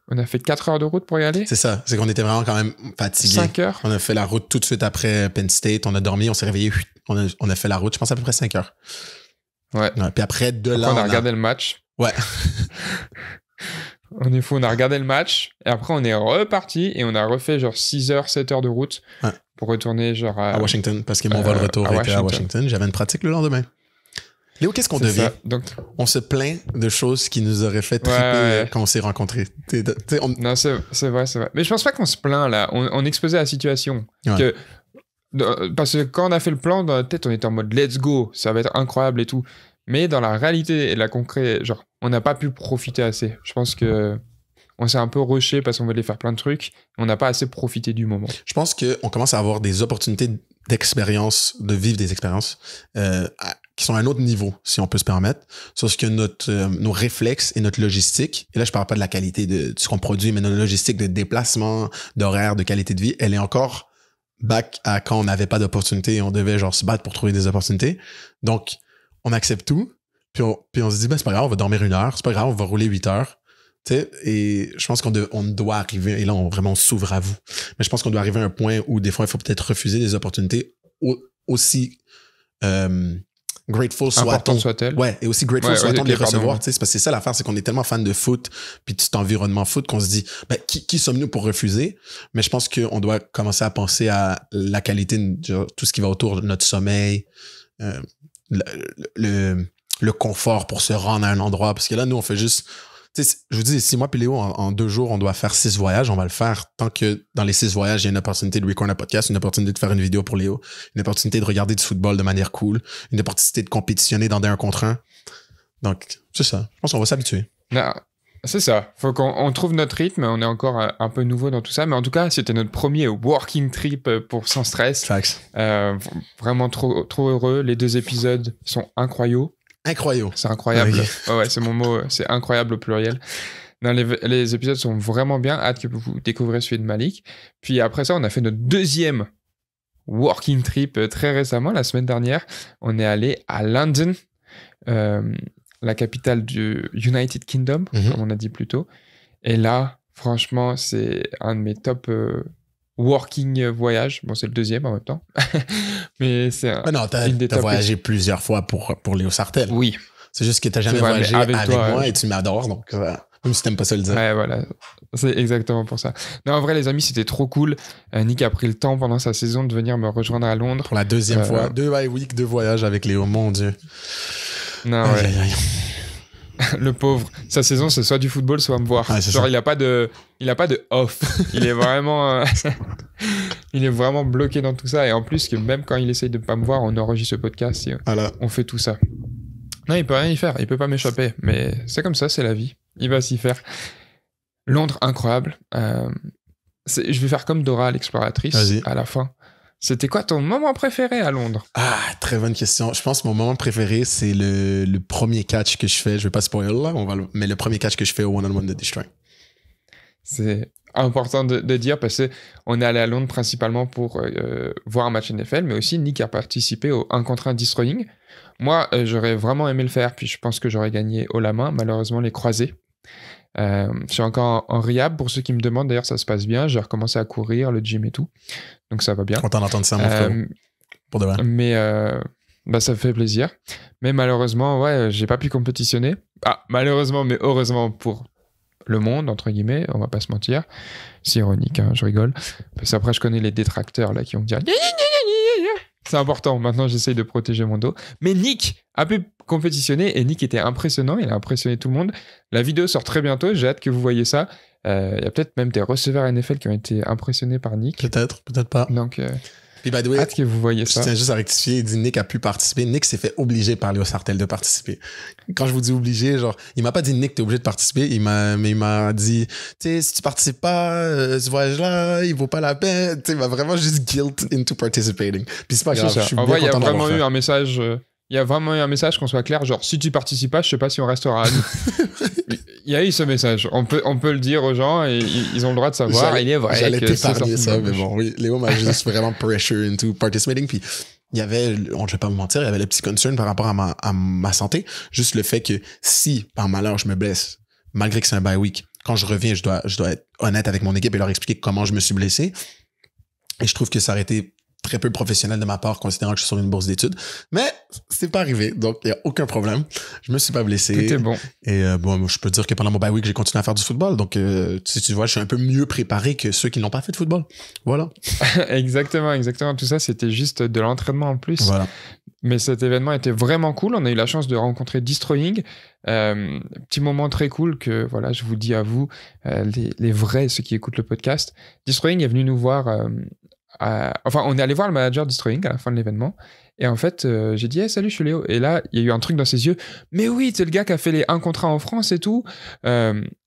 On a fait 4 heures de route pour y aller. C'est ça. C'est qu'on était vraiment quand même fatigués. 5 heures. On a fait la route tout de suite après Penn State. On a dormi, on s'est réveillé. On a fait la route, je pense, à peu près 5 heures. Ouais. Puis après, là, on a regardé le match. Ouais. On est fou, on a regardé le match. Et après, on est reparti et on a refait genre 6 heures, 7 heures de route pour retourner genre à Washington. Parce que mon vol retour était à Washington. J'avais une pratique le lendemain. Léo, qu'est-ce qu'on devient? Donc, on se plaint de choses qui nous auraient fait triper quand on s'est rencontrés. Non, c'est vrai. Mais je pense pas qu'on se plaint, là. On exposait la situation. Ouais. Parce que quand on a fait le plan, dans la tête, on était en mode « let's go, ça va être incroyable et tout ». Mais dans la réalité et la concret, genre, on n'a pas pu profiter assez. Je pense que on s'est un peu rushé parce qu'on voulait faire plein de trucs. On n'a pas assez profité du moment. Je pense qu'on commence à avoir des opportunités d'expérience, de vivre des expériences qui sont à un autre niveau, si on peut se permettre. Sauf que nos réflexes et notre logistique, et là, je parle pas de la qualité de ce qu'on produit, mais notre logistique de déplacement, d'horaire, de qualité de vie, elle est encore back à quand on n'avait pas d'opportunités et on devait genre se battre pour trouver des opportunités. Donc, on accepte tout, puis on se dit, ben, c'est pas grave, on va dormir 1 heure, c'est pas grave, on va rouler 8 heures. Tu sais, et je pense qu'on doit arriver, et là, on s'ouvre à vous, mais je pense qu'on doit arriver à un point où des fois, il faut peut-être refuser des opportunités aussi grateful soit-elle. Ouais, et aussi grateful soit-on de les recevoir. Tu sais, c'est parce que c'est ça l'affaire, c'est qu'on est tellement fan de foot, puis de cet environnement foot, qu'on se dit, ben, qui sommes-nous pour refuser? Mais je pense qu'on doit commencer à penser à la qualité de tout ce qui va autour de notre sommeil, le confort pour se rendre à un endroit. Parce que là, nous, on fait juste... Tu sais, je vous dis, si moi puis Léo, en 2 jours, on doit faire 6 voyages, on va le faire tant que dans les 6 voyages, il y a une opportunité de record un podcast, une opportunité de faire une vidéo pour Léo, une opportunité de regarder du football de manière cool, une opportunité de compétitionner dans des 1 contre 1. Donc, c'est ça. Je pense qu'on va s'habituer. Non, c'est ça. Faut qu'on trouve notre rythme. On est encore un peu nouveau dans tout ça. Mais en tout cas, c'était notre premier working trip pour Sans Stress. Facts. Vraiment trop, trop heureux. Les 2 épisodes sont incroyables. Incroyable. C'est incroyable. Oui. Ouais, c'est mon mot. C'est incroyable au pluriel. Non, les épisodes sont vraiment bien. Hâte que vous découvriez celui de Malik. Puis après ça, on a fait notre 2e working trip très récemment, la semaine dernière. On est allé à London, la capitale du United Kingdom, comme on a dit plus tôt. Et là, franchement, c'est un de mes top working voyages. Bon, c'est le 2e en même temps. Mais c'est non, t'as voyagé plusieurs fois pour Léo Sartell. Oui. C'est juste que t'as jamais voyagé avec toi, moi et tu m'adores, donc même si t'aimes pas ça le dire. Ouais, voilà. C'est exactement pour ça. Non, en vrai, les amis, c'était trop cool. Nick a pris le temps pendant sa saison de venir me rejoindre à Londres. Pour la 2e fois. 2 week, 2 voyages avec Léo, mon Dieu. Non, ouais. Le pauvre. Sa saison, c'est soit du football, soit me voir. Ouais, genre, il a pas de off. Il est vraiment, il est vraiment bloqué dans tout ça. Et en plus, que même quand il essaye de pas me voir, on enregistre ce podcast. Et on fait tout ça. Non, il peut rien y faire. Il peut pas m'échapper. Mais c'est comme ça, c'est la vie. Il va s'y faire. Londres, incroyable. Je vais faire comme Dora, l'exploratrice, à la fin. C'était quoi ton moment préféré à Londres? Ah, très bonne question. Je pense que mon moment préféré, c'est le premier catch que je fais. Je vais pas spoiler là, mais le premier catch que je fais au one-on-one de Destroy. C'est important de dire parce qu'on est allé à Londres principalement pour voir un match NFL, mais aussi Nick a participé au 1 contre 1 Destroying. Moi, j'aurais vraiment aimé le faire, puis je pense que j'aurais gagné haut la main. Malheureusement, les croisés. Je suis encore en rehab pour ceux qui me demandent. D'ailleurs, ça se passe bien. J'ai recommencé à courir, le gym et tout. Donc, ça va bien. Content d'entendre ça, mon frère. Pour de vrai. Mais ça fait plaisir. Mais malheureusement, ouais, j'ai pas pu compétitionner. Ah, malheureusement, mais heureusement pour le monde, entre guillemets, on va pas se mentir. C'est ironique, hein, je rigole. Parce qu'après, je connais les détracteurs là qui vont me dire... C'est important, maintenant j'essaye de protéger mon dos. Mais Nick a pu compétitionner et Nick était impressionnant, il a impressionné tout le monde. La vidéo sort très bientôt, j'ai hâte que vous voyez ça. Il y a peut-être même des receveurs NFL qui ont été impressionnés par Nick. Peut-être pas. Donc, puis by the way, hâte que vous voyez ça. Je tiens juste à rectifier, il dit Nick a pu participer. Nick s'est fait obliger par Léo Sartell de participer. Quand je vous dis obligé, genre, il m'a pas dit Nick, t'es obligé de participer, mais il m'a dit, tu sais, si tu participes pas, ce voyage-là, il vaut pas la peine. Tu sais, il m'a vraiment juste guilt into participating. Puis c'est pas grave, je suis bien content d'avoir fait. En vrai, il y a vraiment eu un message... Il y a vraiment eu un message qu'on soit clair, genre si tu participes pas, je sais pas si on restera à nous. Il y a eu ce message. On peut le dire aux gens et ils ont le droit de savoir. Il est vrai j'allais que t'épargner ça, mais bon, oui, Léo m'a juste vraiment pressure into participating. Puis il y avait, je vais pas me mentir, il y avait le petit concern par rapport à ma santé. Juste le fait que si par malheur je me blesse, malgré que c'est un bye week, quand je reviens, je dois être honnête avec mon équipe et leur expliquer comment je me suis blessé. Et je trouve que ça aurait été très peu professionnel de ma part, considérant que je suis sur une bourse d'études. Mais c'est pas arrivé, donc il n'y a aucun problème. Je me suis pas blessé. Tout est bon. Et bon, je peux dire que pendant mon bye week, j'ai continué à faire du football. Donc, si tu vois, je suis un peu mieux préparé que ceux qui n'ont pas fait de football. Voilà. Exactement. Tout ça, c'était juste de l'entraînement en plus. Voilà. Mais cet événement était vraiment cool. On a eu la chance de rencontrer Destroying. Petit moment très cool que, voilà, je vous dis à vous, les vrais, ceux qui écoutent le podcast. Destroying est venu nous voir... on est allé voir le manager Destroying à la fin de l'événement. Et en fait, j'ai dit hey, salut, je suis Léo. Et là, il y a eu un truc dans ses yeux. Mais oui, c'est le gars qui a fait les 1 contre 1 en France et tout.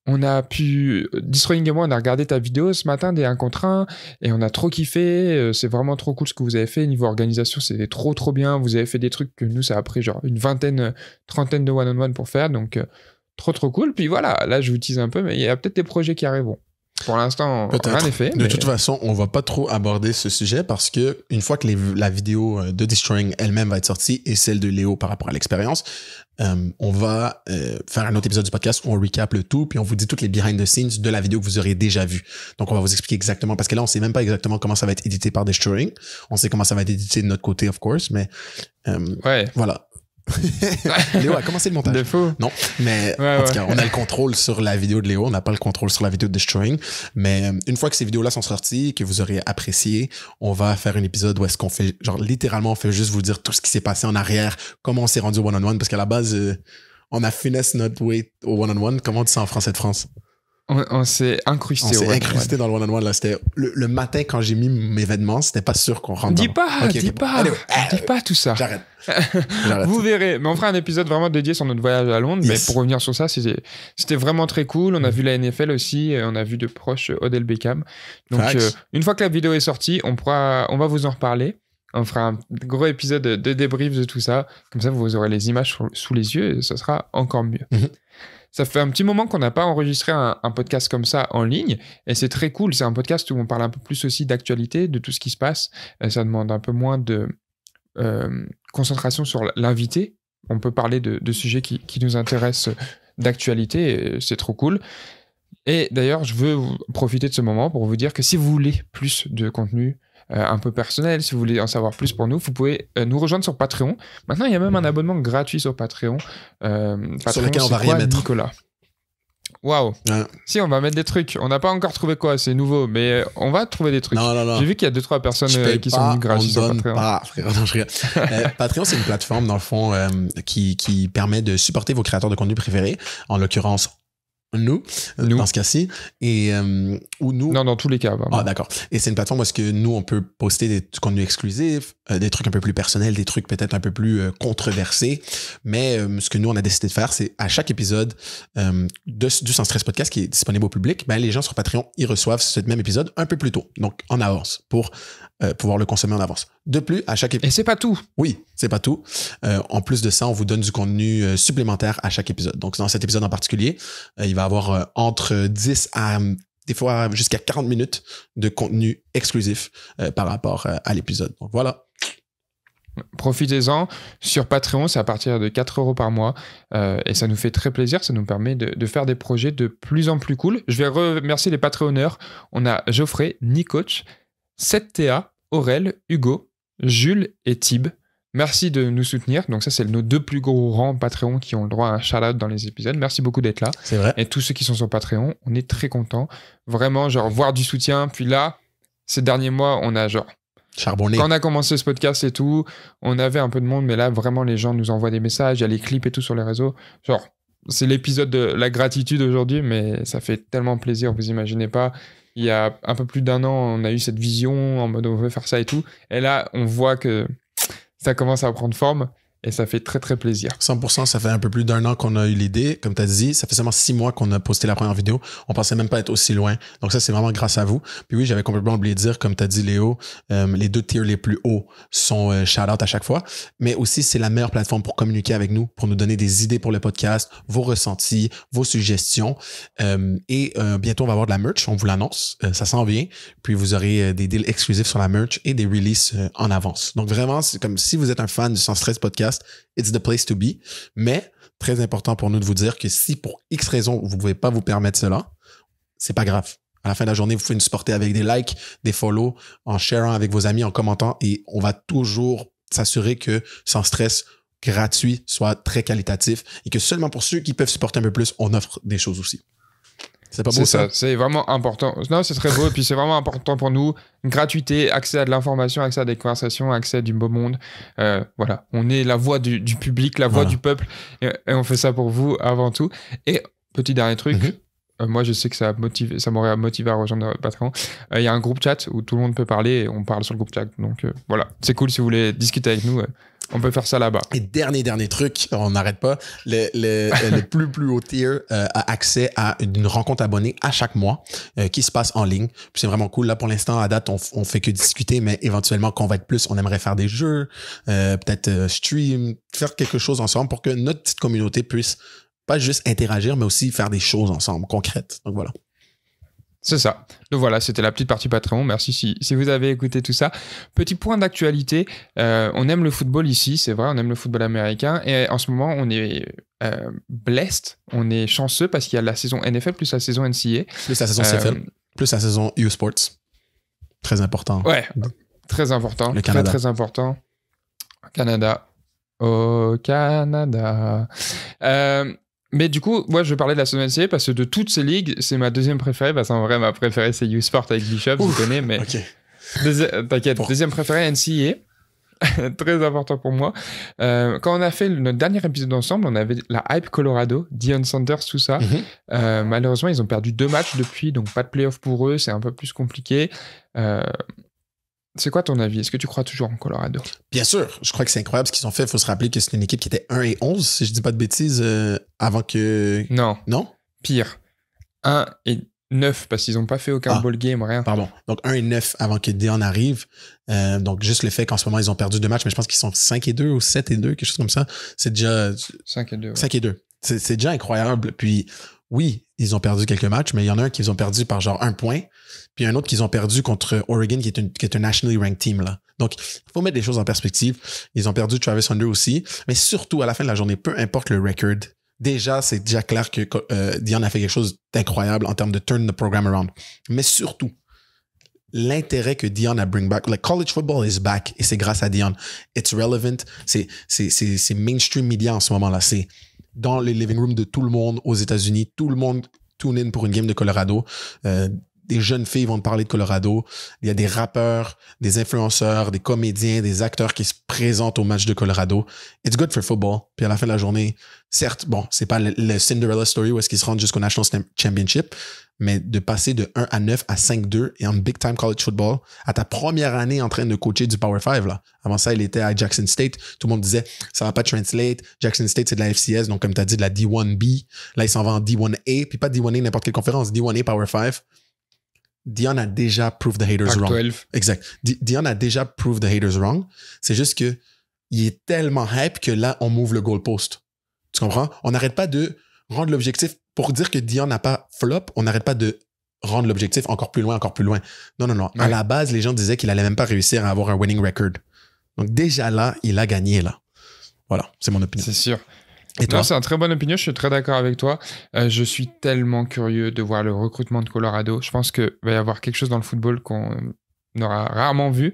on a pu... Destroying et moi, on a regardé ta vidéo ce matin des 1 contre 1 et on a trop kiffé. C'est vraiment trop cool ce que vous avez fait. Niveau organisation, c'était trop bien. Vous avez fait des trucs que nous, ça a pris genre une vingtaine, trentaine de one-on-one pour faire. Donc, trop cool. Puis voilà, là, je vous tease un peu, mais il y a peut-être des projets qui arriveront. Pour l'instant, rien n'est fait. De toute façon, on va pas trop aborder ce sujet parce que une fois que la vidéo de Destroying elle-même va être sortie et celle de Léo par rapport à l'expérience, on va faire un autre épisode du podcast où on recap le tout puis on vous dit toutes les behind the scenes de la vidéo que vous aurez déjà vue. Donc, on va vous expliquer exactement parce que là, on sait même pas exactement comment ça va être édité par Destroying. On sait comment ça va être édité de notre côté, of course, mais voilà. Léo a commencé le montage. Non, mais en tout cas, on a le contrôle sur la vidéo de Léo, on n'a pas le contrôle sur la vidéo de Destroying. Mais une fois que ces vidéos-là sont sorties, que vous aurez apprécié, on va faire un épisode où est-ce qu'on fait, genre littéralement, on fait juste vous dire tout ce qui s'est passé en arrière, comment on s'est rendu au one-on-one, parce qu'à la base, on a finesse notre way au one-on-one. Comment on dit ça en français de France? On s'est incrusté. On s'est incrusté dans le one-on-one, là. C'était le matin quand j'ai mis mes vêtements, c'était pas sûr qu'on rentre. Dis pas tout ça. J'arrête. Vous verrez. Mais on fera un épisode vraiment dédié sur notre voyage à Londres. Yes. Mais pour revenir sur ça, c'était vraiment très cool. On a vu la NFL aussi. On a vu de proche Odell Beckham. Donc, une fois que la vidéo est sortie, on va vous en reparler. On fera un gros épisode de débrief de tout ça. Comme ça, vous aurez les images sous les yeux et ça sera encore mieux. Ça fait un petit moment qu'on n'a pas enregistré un podcast comme ça en ligne et c'est très cool. C'est un podcast où on parle un peu plus aussi d'actualité, de tout ce qui se passe. Ça demande un peu moins de concentration sur l'invité. On peut parler de sujets qui nous intéressent d'actualité et c'est trop cool. Et d'ailleurs, je veux profiter de ce moment pour vous dire que si vous voulez plus de contenu un peu personnel, si vous voulez en savoir plus pour nous, vous pouvez nous rejoindre sur Patreon. Maintenant, il y a même un abonnement gratuit sur Patreon. Sur lequel on va rien mettre. Nicolas. Waouh. Ouais. Si, on va mettre des trucs. On n'a pas encore trouvé quoi, c'est nouveau, mais on va trouver des trucs. Non. J'ai vu qu'il y a 2-3 personnes qui sont venues gratuit sur Patreon. Non, je rigole. Patreon, c'est une plateforme, dans le fond, qui permet de supporter vos créateurs de contenu préférés. En l'occurrence, nous, dans ce cas-ci, et où nous... Non, dans tous les cas. Vraiment. Ah, d'accord. Et c'est une plateforme où est-ce que nous, on peut poster du contenu exclusif, des trucs un peu plus personnels, des trucs peut-être un peu plus controversés, mais ce que nous, on a décidé de faire, c'est à chaque épisode du Sans Stress Podcast qui est disponible au public, ben, les gens sur Patreon, ils reçoivent ce même épisode un peu plus tôt, donc en avance, pour pouvoir le consommer en avance. De plus, à chaque épisode... Et c'est pas tout. Oui, c'est pas tout. En plus de ça, on vous donne du contenu supplémentaire à chaque épisode. Donc, dans cet épisode en particulier, il va y avoir entre 10 à des fois jusqu'à 40 minutes de contenu exclusif par rapport à l'épisode. Donc, voilà. Profitez-en. Sur Patreon, c'est à partir de 4 € par mois et ça nous fait très plaisir. Ça nous permet de faire des projets de plus en plus cool. Je vais remercier les Patreonneurs. On a Geoffrey, Nicoach, 7TA, Aurel, Hugo, Jules et Tib. Merci de nous soutenir. Donc ça, c'est nos 2 plus gros rangs Patreon qui ont le droit à un shout-out dans les épisodes. Merci beaucoup d'être là. C'est vrai. Et tous ceux qui sont sur Patreon, on est très contents. Vraiment, genre, voir du soutien. Puis là, ces derniers mois, on a genre... charbonné. Quand on a commencé ce podcast et tout, on avait un peu de monde, mais là, vraiment, les gens nous envoient des messages. Il y a les clips et tout sur les réseaux. Genre, c'est l'épisode de la gratitude aujourd'hui, mais ça fait tellement plaisir, vous imaginez pas. Il y a un peu plus d'1 an, on a eu cette vision en mode on veut faire ça et tout. Et là, on voit que ça commence à prendre forme et ça fait très très plaisir. 100%, ça fait un peu plus d'1 an qu'on a eu l'idée. Comme tu as dit, ça fait seulement 6 mois qu'on a posté la première vidéo. On pensait même pas être aussi loin. Donc ça, c'est vraiment grâce à vous. Puis oui, j'avais complètement oublié de dire, comme tu as dit Léo, les 2 tiers les plus hauts sont shout-out à chaque fois. Mais aussi, c'est la meilleure plateforme pour communiquer avec nous, pour nous donner des idées pour le podcast, vos ressentis, vos suggestions. Et bientôt, on va avoir de la merch, on vous l'annonce. Ça s'en vient. Puis vous aurez des deals exclusifs sur la merch et des releases en avance. Donc vraiment, c'est comme si vous êtes un fan du Sans Stress Podcast, it's the place to be. Mais très important pour nous de vous dire que si pour X raison vous pouvez pas vous permettre cela, c'est pas grave. À la fin de la journée, vous pouvez nous supporter avec des likes, des follow, en sharant avec vos amis, en commentant, et on va toujours s'assurer que Sans Stress gratuit soit très qualitatif et que seulement pour ceux qui peuvent supporter un peu plus, on offre des choses aussi. C'est pas beau, ça? C'est vraiment important. Non, c'est très beau. Et puis, c'est vraiment important pour nous. Gratuité, accès à de l'information, accès à des conversations, accès à du beau monde. Voilà. On est la voix du public, la voix du peuple. Et on fait ça pour vous avant tout. Et petit dernier truc, moi, je sais que ça m'aurait motivé à rejoindre Patreon. Il y a un groupe chat où tout le monde peut parler et on parle sur le groupe chat. Donc voilà, c'est cool si vous voulez discuter avec nous. On peut faire ça là-bas. Et dernier truc, on n'arrête pas. Le plus haut tier a accès à une rencontre abonnée à chaque mois qui se passe en ligne. Puis c'est vraiment cool. Là, pour l'instant, à date, on fait que discuter, mais éventuellement, quand on va être plus, on aimerait faire des jeux, peut-être stream, faire quelque chose ensemble pour que notre petite communauté puisse pas juste interagir, mais aussi faire des choses ensemble, concrètes. Donc voilà. C'est ça. Donc voilà, c'était la petite partie Patreon. Merci si vous avez écouté tout ça. Petit point d'actualité. On aime le football ici, c'est vrai, on aime le football américain. Et en ce moment, on est blessed, on est chanceux parce qu'il y a la saison NFL plus la saison NCAA. Plus la saison CFL, plus la saison U Sports. Très important. Ouais, très important. Le Canada. Très important. Canada. Au Canada. Mais du coup, moi, je vais parler de la saison NCAA parce que de toutes ces ligues, c'est ma deuxième préférée. Parce qu'en vrai, ma préférée, c'est U-Sport avec Bishop, tu connais, mais... Okay. T'inquiète, deuxième préférée, NCAA. Très important pour moi. Quand on a fait notre dernier épisode ensemble, on avait la hype Colorado, Deion Sanders, tout ça. Malheureusement, ils ont perdu 2 matchs depuis, donc pas de playoff pour eux, c'est un peu plus compliqué. C'est quoi ton avis? Est-ce que tu crois toujours en Colorado? Bien sûr, je crois que c'est incroyable ce qu'ils ont fait. Il faut se rappeler que c'est une équipe qui était 1-11, si je dis pas de bêtises, avant que... Non. Non? Pire. 1-9, parce qu'ils n'ont pas fait aucun ball game, rien. Pardon. Donc 1-9 avant que Deion arrive. Donc juste le fait qu'en ce moment, ils ont perdu 2 matchs, mais je pense qu'ils sont 5-2 ou 7-2, quelque chose comme ça. C'est déjà... 5-2. Ouais. 5-2. C'est déjà incroyable. Puis oui, ils ont perdu quelques matchs, mais il y en a un qu'ils ont perdu par genre 1 point. Puis un autre qu'ils ont perdu contre Oregon, qui est un nationally ranked team, là. Donc, il faut mettre les choses en perspective. Ils ont perdu Travis Hunter aussi. Mais surtout, à la fin de la journée, peu importe le record, déjà, c'est déjà clair que Deion a fait quelque chose d'incroyable en termes de turn the program around. Mais surtout, l'intérêt que Deion a bring back, like college football is back, et c'est grâce à Deion. It's relevant. C'est mainstream media en ce moment-là. C'est dans les living rooms de tout le monde aux États-Unis. Tout le monde tune in pour une game de Colorado. Des jeunes filles vont te parler de Colorado. Il y a des rappeurs, des influenceurs, des comédiens, des acteurs qui se présentent au match de Colorado. It's good for football. Puis à la fin de la journée, certes, bon, c'est pas le Cinderella story où est-ce qu'ils se rendent jusqu'au National Championship, mais de passer de 1-9 à 5-2 et en big time college football à ta première année en train de coacher du Power 5, là. Avant ça, il était à Jackson State. Tout le monde disait, ça va pas translate. Jackson State, c'est de la FCS. Donc, comme tu as dit, de la D1B. Là, il s'en va en D1A. Puis pas D1A n'importe quelle conférence. D1A Power 5. Deion a déjà proved the haters wrong. 12. Exact. Deion a déjà proved the haters wrong. C'est juste que il est tellement hype que là, on move le goalpost. Tu comprends? On n'arrête pas de rendre l'objectif pour dire que Deion n'a pas flop. On n'arrête pas de rendre l'objectif encore plus loin, encore plus loin. Non. Ouais. À la base, les gens disaient qu'il allait même pas réussir à avoir un winning record. Donc déjà là, il a gagné là. Voilà, c'est mon opinion. C'est sûr. Et toi? Non, c'est une très bonne opinion, je suis très d'accord avec toi. Je suis tellement curieux de voir le recrutement de Colorado. Je pense qu'il va y avoir quelque chose dans le football qu'on aura rarement vu.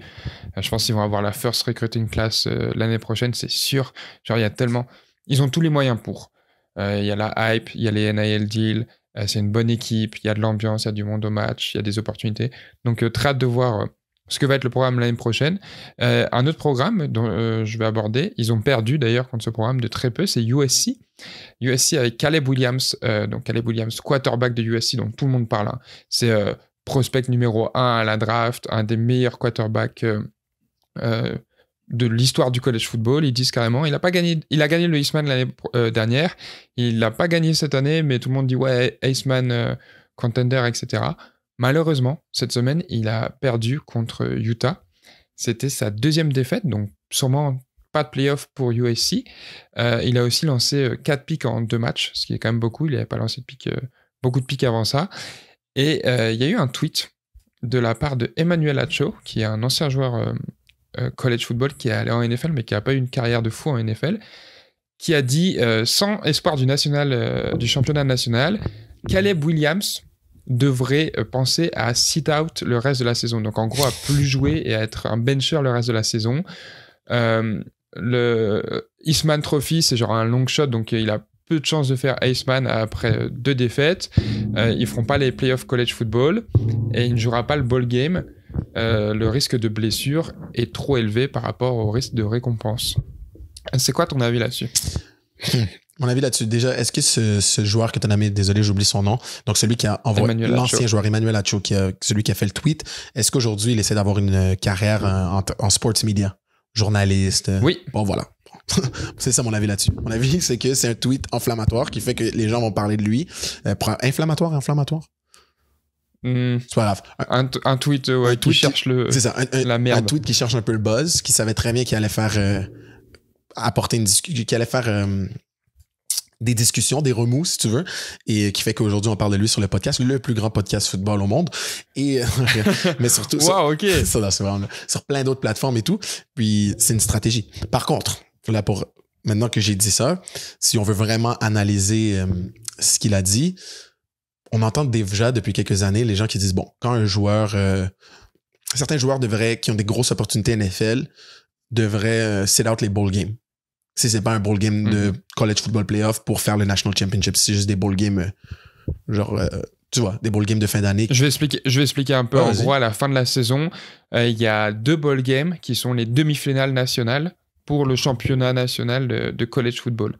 Je pense qu'ils vont avoir la first recruiting class l'année prochaine, c'est sûr. Genre, il y a tellement... Ils ont tous les moyens pour. Il y a la hype, il y a les NIL deals, c'est une bonne équipe, il y a de l'ambiance, il y a du monde au match, il y a des opportunités. Donc, très hâte de voir... ce que va être le programme l'année prochaine. Un autre programme dont je vais aborder, ils ont perdu d'ailleurs contre ce programme de très peu, c'est USC. USC avec Caleb Williams, donc Caleb Williams, quarterback de USC, dont tout le monde parle. Hein. C'est prospect numéro 1 à la draft, un des meilleurs quarterbacks de l'histoire du college football. Ils disent carrément, il a gagné le Heisman l'année dernière, il l'a pas gagné cette année, mais tout le monde dit ouais, Heisman contender, etc. Malheureusement, cette semaine, il a perdu contre Utah. C'était sa 2e défaite, donc sûrement pas de playoff pour USC. Il a aussi lancé 4 picks en 2 matchs, ce qui est quand même beaucoup. Il n'avait pas lancé beaucoup de picks avant ça. Et il y a eu un tweet de la part de Emmanuel Acho, qui est un ancien joueur college football qui est allé en NFL, mais qui n'a pas eu une carrière de fou en NFL, qui a dit, sans espoir du championnat national, Caleb Williams devrait penser à sit-out le reste de la saison. Donc, en gros, à plus jouer et à être un bencher le reste de la saison. Le Heisman Trophy, c'est genre un long shot, donc il a peu de chances de faire Heisman après 2 défaites. Ils feront pas les playoffs college football et il ne jouera pas le ball game. Le risque de blessure est trop élevé par rapport au risque de récompense. C'est quoi ton avis là-dessus? Mon avis là-dessus, déjà, est-ce que ce joueur que tu as nommé, désolé, j'oublie son nom, donc celui qui a envoyé, l'ancien joueur Emmanuel Acho, celui qui a fait le tweet, est-ce qu'aujourd'hui, il essaie d'avoir une carrière en sports media? Journaliste? Oui. Bon, voilà. C'est ça mon avis là-dessus. Mon avis, c'est que c'est un tweet inflammatoire qui fait que les gens vont parler de lui. Inflammatoire? C'est pas grave. Un tweet, qui cherche c'est ça, la merde. Un tweet qui cherche un peu le buzz, qui savait très bien qu'il allait faire apporter une discussion, qu'il allait faire des discussions, des remous, si tu veux, et qui fait qu'aujourd'hui, on parle de lui sur le podcast, le plus grand podcast football au monde. Et, mais surtout, wow, ok. Ça, c'est vraiment, sur plein d'autres plateformes et tout. Puis, c'est une stratégie. Par contre, là, maintenant que j'ai dit ça, si on veut vraiment analyser ce qu'il a dit, on entend déjà depuis quelques années les gens qui disent, bon, quand un joueur, certains joueurs qui ont des grosses opportunités NFL, devraient sit out les bowl games. Si c'est pas un bowl game de college football playoff pour faire le national championship, c'est juste des bowl games tu vois, des bowl games de fin d'année. Je vais expliquer un peu. En gros, à la fin de la saison, il y a 2 bowl games qui sont les demi-finales nationales pour le championnat national de college football.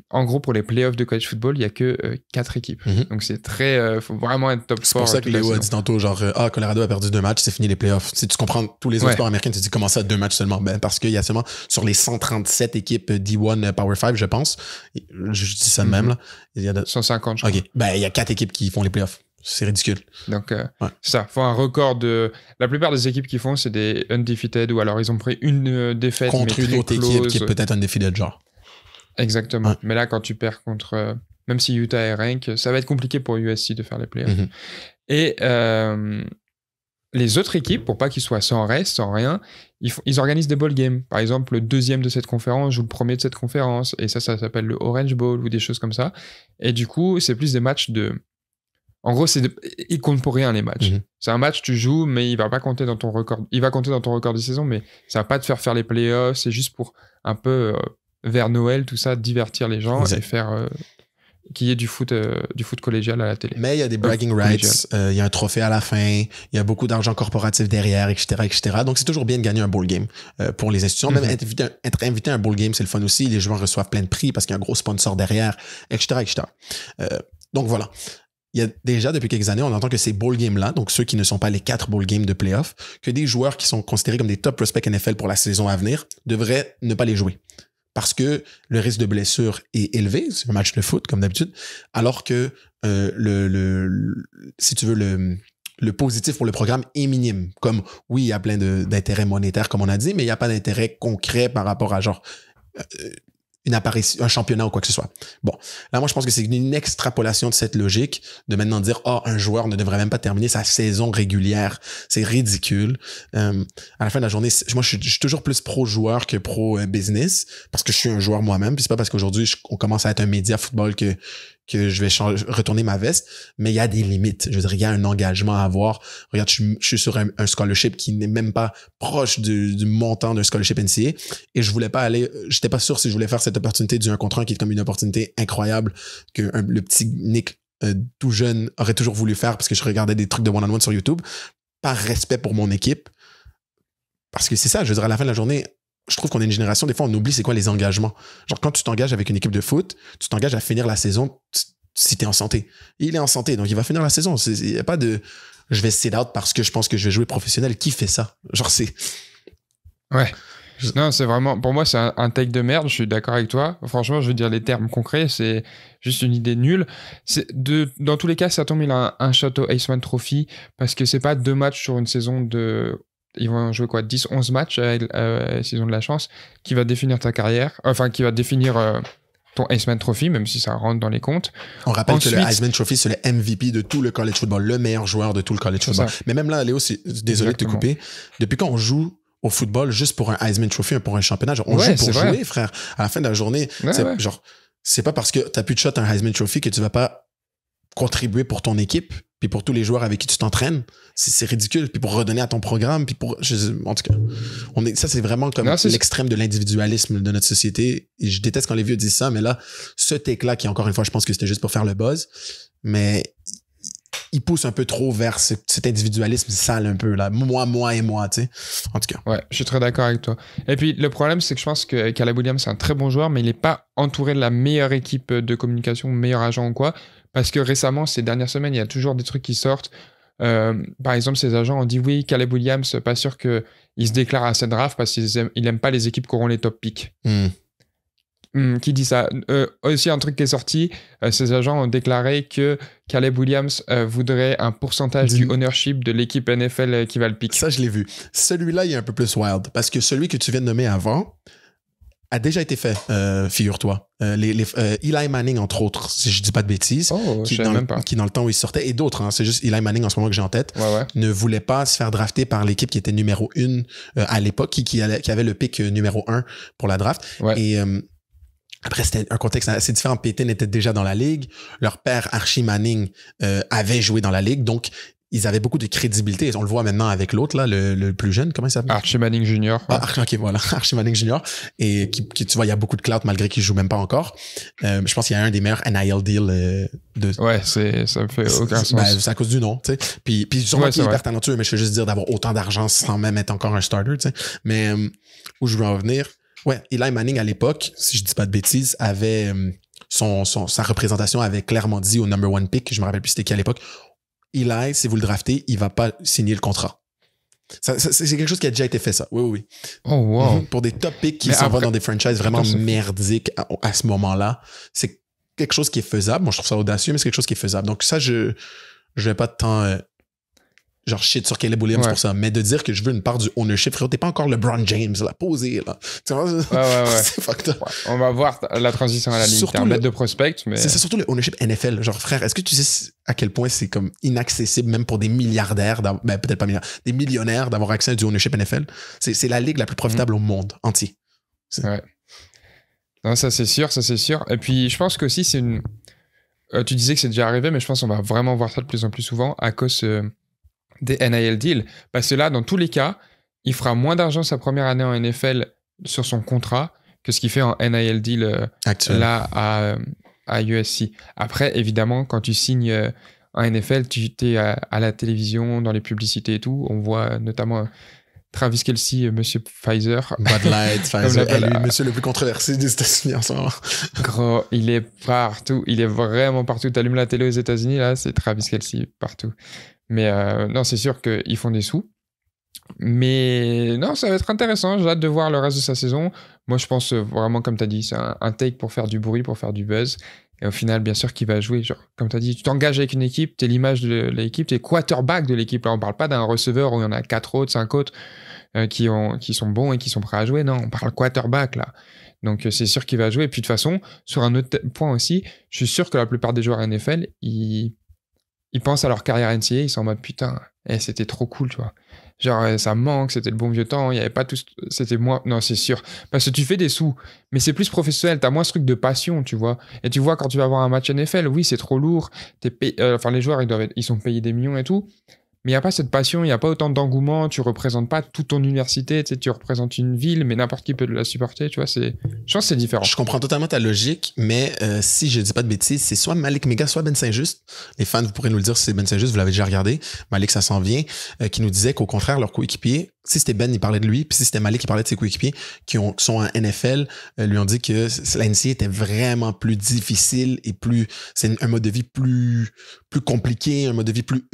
En gros, pour les playoffs de college football, il n'y a que 4 équipes. Donc, c'est très... faut vraiment être top 4. C'est pour ça que Léo a dit tantôt, genre, Colorado a perdu 2 matchs, c'est fini les playoffs. Si tu comprends tous les autres sports américains, tu dis comment ça, 2 matchs seulement? Ben, parce qu'il y a seulement, sur les 137 équipes D1 Power 5, je pense, je dis ça de même, là. Il y a 150, je crois. OK. Ben, il y a 4 équipes qui font les playoffs. C'est ridicule. Donc, c'est ça. Il faut un record de... La plupart des équipes qui font, c'est des undefeated, ou alors ils ont pris une défaite. Contre une autre équipe qui est peut-être undefeated, genre. Exactement. Mais là, quand tu perds contre... même si Utah est rank, ça va être compliqué pour USC de faire les playoffs. Et les autres équipes, pour pas qu'ils soient sans reste, sans rien, ils organisent des bowl games. Par exemple, le 2e de cette conférence joue le 1er de cette conférence. Et ça s'appelle le Orange Bowl ou des choses comme ça. Et du coup, c'est plus des matchs de... En gros, ils comptent pour rien, les matchs. C'est un match, tu joues, mais il va pas compter dans ton record. Il va compter dans ton record de saison, mais ça va pas te faire les playoffs. C'est juste pour un peu... vers Noël, tout ça, divertir les gens et faire qu'il y ait du foot collégial à la télé. Mais il y a des bragging rights, il y a un trophée à la fin, il y a beaucoup d'argent corporatif derrière, etc. Donc, c'est toujours bien de gagner un bowl game pour les institutions. Même être invité à un bowl game, c'est le fun aussi. Les joueurs reçoivent plein de prix parce qu'il y a un gros sponsor derrière, etc. Donc, voilà. Il y a déjà, depuis quelques années, on entend que ces bowl games-là, donc ceux qui ne sont pas les 4 bowl games de playoff, que des joueurs qui sont considérés comme des top prospects NFL pour la saison à venir devraient ne pas les jouer. Parce que le risque de blessure est élevé, c'est un match de foot comme d'habitude, alors que si tu veux, le positif pour le programme est minime. Comme, oui, il y a plein d'intérêts monétaires, comme on a dit, mais il n'y a pas d'intérêt concret par rapport à genre une apparition, un championnat ou quoi que ce soit. Bon, là, moi, je pense que c'est une extrapolation de cette logique de maintenant dire, un joueur ne devrait même pas terminer sa saison régulière. C'est ridicule. À la fin de la journée, moi, je suis toujours plus pro-joueur que pro-business parce que je suis un joueur moi-même. Puis c'est pas parce qu'aujourd'hui, on commence à être un média football que je vais retourner ma veste, mais il y a des limites. Je veux dire, il y a un engagement à avoir. Regarde, je suis sur un scholarship qui n'est même pas proche du montant d'un scholarship NCAA et j'étais pas sûr si je voulais faire cette opportunité du 1 contre 1 qui est comme une opportunité incroyable que le petit Nick tout jeune aurait toujours voulu faire parce que je regardais des trucs de one-on-one sur YouTube par respect pour mon équipe. Parce que c'est ça, je veux dire, à la fin de la journée, je trouve qu'on est une génération, des fois, on oublie c'est quoi les engagements. Genre, quand tu t'engages avec une équipe de foot, tu t'engages à finir la saison si t'es en santé. Il est en santé, donc il va finir la saison. Il n'y a pas de je vais sit out parce que je pense que je vais jouer professionnel. Qui fait ça? Genre, c'est... Ouais. Non, c'est vraiment... Pour moi, c'est un take de merde. Je suis d'accord avec toi. Franchement, je veux dire les termes concrets. C'est juste une idée nulle. Dans tous les cas, ça tombe, il a un shot au Heisman Trophy parce que c'est pas 2 matchs sur une saison de... Ils vont jouer 10-11 matchs s'ils ont de la chance, qui va définir ta carrière, enfin qui va définir ton Heisman Trophy, même si ça rentre dans les comptes. On rappelle que le Heisman Trophy, c'est le MVP de tout le college football, le meilleur joueur de tout le college football. Mais même là, Léo, désolé de te couper, depuis quand on joue au football juste pour un Heisman Trophy, pour un championnat, genre, on joue pour jouer, frère. À la fin de la journée, genre, c'est pas parce que t'as plus de shot un Heisman Trophy que tu vas pas contribuer pour ton équipe puis pour tous les joueurs avec qui tu t'entraînes, c'est ridicule. Puis pour redonner à ton programme, puis en tout cas, ça c'est vraiment comme l'extrême de l'individualisme de notre société. Et je déteste quand les vieux disent ça, mais là, ce take-là, qui encore une fois, je pense que c'était juste pour faire le buzz, mais il pousse un peu trop vers cet individualisme sale un peu, là. Moi, tu sais. En tout cas. Ouais, je suis très d'accord avec toi. Et puis, le problème, c'est que je pense que Caleb Williams, c'est un très bon joueur, mais il n'est pas entouré de la meilleure équipe de communication, meilleur agent ou quoi. Parce que récemment, ces dernières semaines, il y a toujours des trucs qui sortent. Par exemple, ces agents ont dit oui, Caleb Williams, pas sûr qu'il se déclare à cette draft parce qu'il n'aime pas les équipes qui auront les top picks. Qui dit ça? Aussi, un truc qui est sorti, ces agents ont déclaré que Caleb Williams voudrait un pourcentage du ownership de l'équipe NFL qui va le pick. Ça, je l'ai vu. Celui-là, il est un peu plus wild parce que celui que tu viens de nommer avant a déjà été fait, figure-toi. Eli Manning, entre autres, si je dis pas de bêtises, qui dans le temps où il sortait, et d'autres, hein, c'est juste Eli Manning en ce moment que j'ai en tête, ne voulait pas se faire drafter par l'équipe qui était numéro 1 à l'époque, qui avait le pick numéro 1 pour la draft. Ouais. Et après, c'était un contexte assez différent. Peyton était déjà dans la ligue. Leur père, Archie Manning, avait joué dans la ligue. Donc, ils avaient beaucoup de crédibilité. On le voit maintenant avec l'autre, là, le plus jeune. Comment il s'appelle? Archie Manning Jr. Ouais. OK, voilà. Archie Manning Jr. Et qui, tu vois, il y a beaucoup de clout malgré qu'il joue même pas encore. Je pense qu'il y a un des meilleurs NIL deals de... Ouais, ça me fait aucun sens. C'est à cause du nom, tu sais. Puis sûrement qu'il est hyper talentueux, mais je veux juste dire d'avoir autant d'argent sans même être encore un starter, tu sais. Mais où je veux en venir... Ouais, Eli Manning, à l'époque, si je dis pas de bêtises, avait sa représentation avait clairement dit au number 1 pick, je me rappelle plus c'était qui à l'époque, Eli, si vous le draftez, il va pas signer le contrat. C'est quelque chose qui a déjà été fait, ça. Oui. Oh, wow. Pour des top picks qui s'en vont dans des franchises vraiment merdiques à ce moment-là, c'est quelque chose qui est faisable. Moi, je trouve ça audacieux, mais c'est quelque chose qui est faisable. Donc ça, je vais pas de temps... genre shit sur Caleb Williams pour ça, mais de dire que je veux une part du ownership, frérot, t'es pas encore LeBron James, là, posé, là. Tu vois, c'est fucked up. Ouais, on va voir la transition à la ligue. T'es un maître de prospect, mais... C'est surtout le ownership NFL. Genre, frère, est-ce que tu sais à quel point c'est comme inaccessible, même pour des milliardaires, peut-être pas milliardaires, des millionnaires d'avoir accès à du ownership NFL? C'est la ligue la plus profitable au monde entier. Ouais. Non, ça c'est sûr. Et puis, je pense qu'aussi, c'est une... tu disais que c'est déjà arrivé, mais je pense qu'on va vraiment voir ça de plus en plus souvent à cause... des NIL deals, parce que là, dans tous les cas, il fera moins d'argent sa première année en NFL sur son contrat que ce qu'il fait en NIL deal là à USC. Après, évidemment, quand tu signes en NFL, tu es à la télévision, dans les publicités et tout. On voit notamment Travis Kelce, Monsieur Pfizer. Bud Light, Pfizer, lui, monsieur le plus controversé des États-Unis en ce moment. Gros, il est partout. Il est vraiment partout. T'allumes la télé aux États-Unis, là, c'est Travis Kelce partout. Mais non, c'est sûr qu'ils font des sous. Mais non, ça va être intéressant. J'ai hâte de voir le reste de sa saison. Moi, je pense vraiment, comme tu as dit, c'est un take pour faire du bruit, pour faire du buzz. Et au final, bien sûr qu'il va jouer. Genre, comme tu as dit, tu t'engages avec une équipe, tu es l'image de l'équipe, tu es quarterback de l'équipe. Là, on parle pas d'un receveur où il y en a 4 autres, 5 autres qui sont bons et qui sont prêts à jouer. Non, on parle quarterback, là. Donc, c'est sûr qu'il va jouer. Et puis, de toute façon, sur un autre point aussi, je suis sûr que la plupart des joueurs NFL, ils pensent à leur carrière NCAA, ils sont en mode putain, c'était trop cool, tu vois. Genre, ça manque, c'était le bon vieux temps, il n'y avait pas tout. C'était moins. Non, c'est sûr. Parce que tu fais des sous, mais c'est plus professionnel, t'as moins ce truc de passion, tu vois. Et tu vois, quand tu vas voir un match NFL, oui, c'est trop lourd, les joueurs, ils sont payés des millions et tout. Mais il n'y a pas cette passion, il n'y a pas autant d'engouement, tu ne représentes pas toute ton université, tu représentes une ville, mais n'importe qui peut la supporter, tu vois, je pense que c'est différent. Je comprends totalement ta logique, mais si je ne dis pas de bêtises, c'est soit Malik Mega, soit Ben Saint-Just. Les fans, vous pourrez nous le dire si c'est Ben Saint-Just, vous l'avez déjà regardé. Malik, ça s'en vient, qui nous disait qu'au contraire, leurs coéquipiers, si c'était Ben, il parlait de lui, puis si c'était Malik, il parlait de ses coéquipiers qui sont en NFL, lui ont dit que la NCAA était vraiment plus difficile et c'est un mode de vie plus compliqué, un mode de vie plus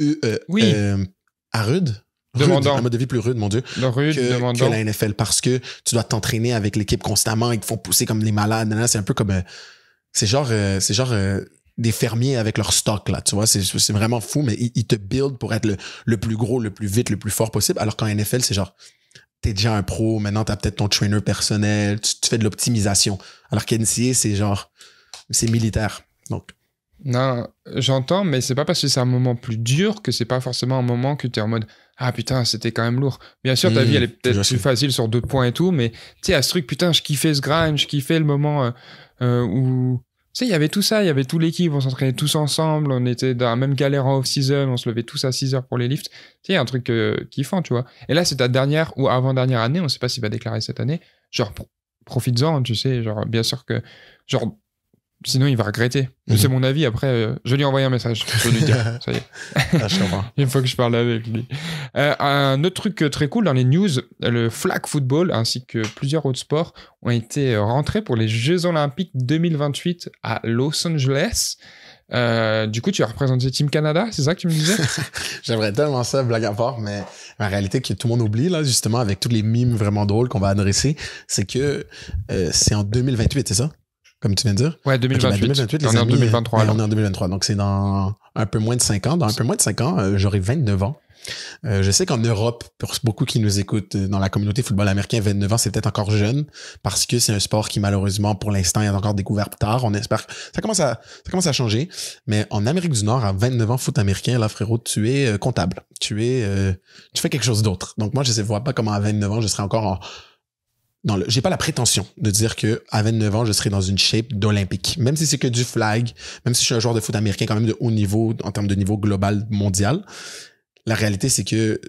rude. Demandant. Un mode de vie plus rude, mon Dieu. Que la NFL, parce que tu dois t'entraîner avec l'équipe constamment, ils te font pousser comme les malades. C'est un peu comme... c'est genre des fermiers avec leur stock, là, tu vois. C'est vraiment fou, mais ils te build pour être le plus gros, le plus vite, le plus fort possible. Alors qu'en NFL, c'est genre, t'es déjà un pro, maintenant t'as peut-être ton trainer personnel, tu fais de l'optimisation. Alors qu'NCAA, c'est militaire. Donc... Non, j'entends, mais c'est pas parce que c'est un moment plus dur que c'est pas forcément un moment que t'es en mode ah putain, c'était quand même lourd. Bien sûr, ta vie elle est peut-être plus facile sur d'autres points et tout, mais tu sais, à ce truc, putain, je kiffais ce grind, je kiffais le moment où tu sais, il y avait tout ça, il y avait toute l'équipe, on s'entraînait tous ensemble, on était dans la même galère en off-season, on se levait tous à 6 heures pour les lifts. Tu sais, il y a un truc kiffant, tu vois. Et là, c'est ta dernière ou avant-dernière année, on sait pas s'il va déclarer cette année. Genre, profites-en, tu sais, genre, bien sûr que, genre, Sinon, il va regretter. C'est mon avis. Après, je lui ai envoyé un message. Je vais lui dire. Ça y est. Je comprends. Une fois que je parle avec lui. Un autre truc très cool dans les news, le flag football ainsi que plusieurs autres sports ont été rentrés pour les Jeux Olympiques 2028 à Los Angeles. Du coup, tu as représenté Team Canada, c'est ça que tu me disais? J'aimerais tellement ça, blague à part, mais en réalité, que tout le monde oublie, là, justement, avec tous les mimes vraiment drôles qu'on va adresser, c'est que c'est en 2028, c'est ça? Comme tu viens de dire? Ouais, 2028. Okay, 2028 on est en 2023. On est en 2023, donc c'est dans un peu moins de 5 ans. Dans un peu moins de 5 ans, j'aurai 29 ans. Je sais qu'en Europe, pour beaucoup qui nous écoutent dans la communauté football américain, 29 ans, c'est peut-être encore jeune parce que c'est un sport qui, malheureusement, pour l'instant, est encore découvert tard. On espère que ça commence à changer. Mais en Amérique du Nord, à 29 ans, foot américain, là, frérot, tu es comptable. Tu fais quelque chose d'autre. Donc, moi, je ne vois pas comment à 29 ans, je serais encore j'ai pas la prétention de dire que à 29 ans, je serai dans une shape d'olympique. Même si c'est que du flag, même si je suis un joueur de foot américain quand même de haut niveau, en termes de niveau global mondial, la réalité, c'est que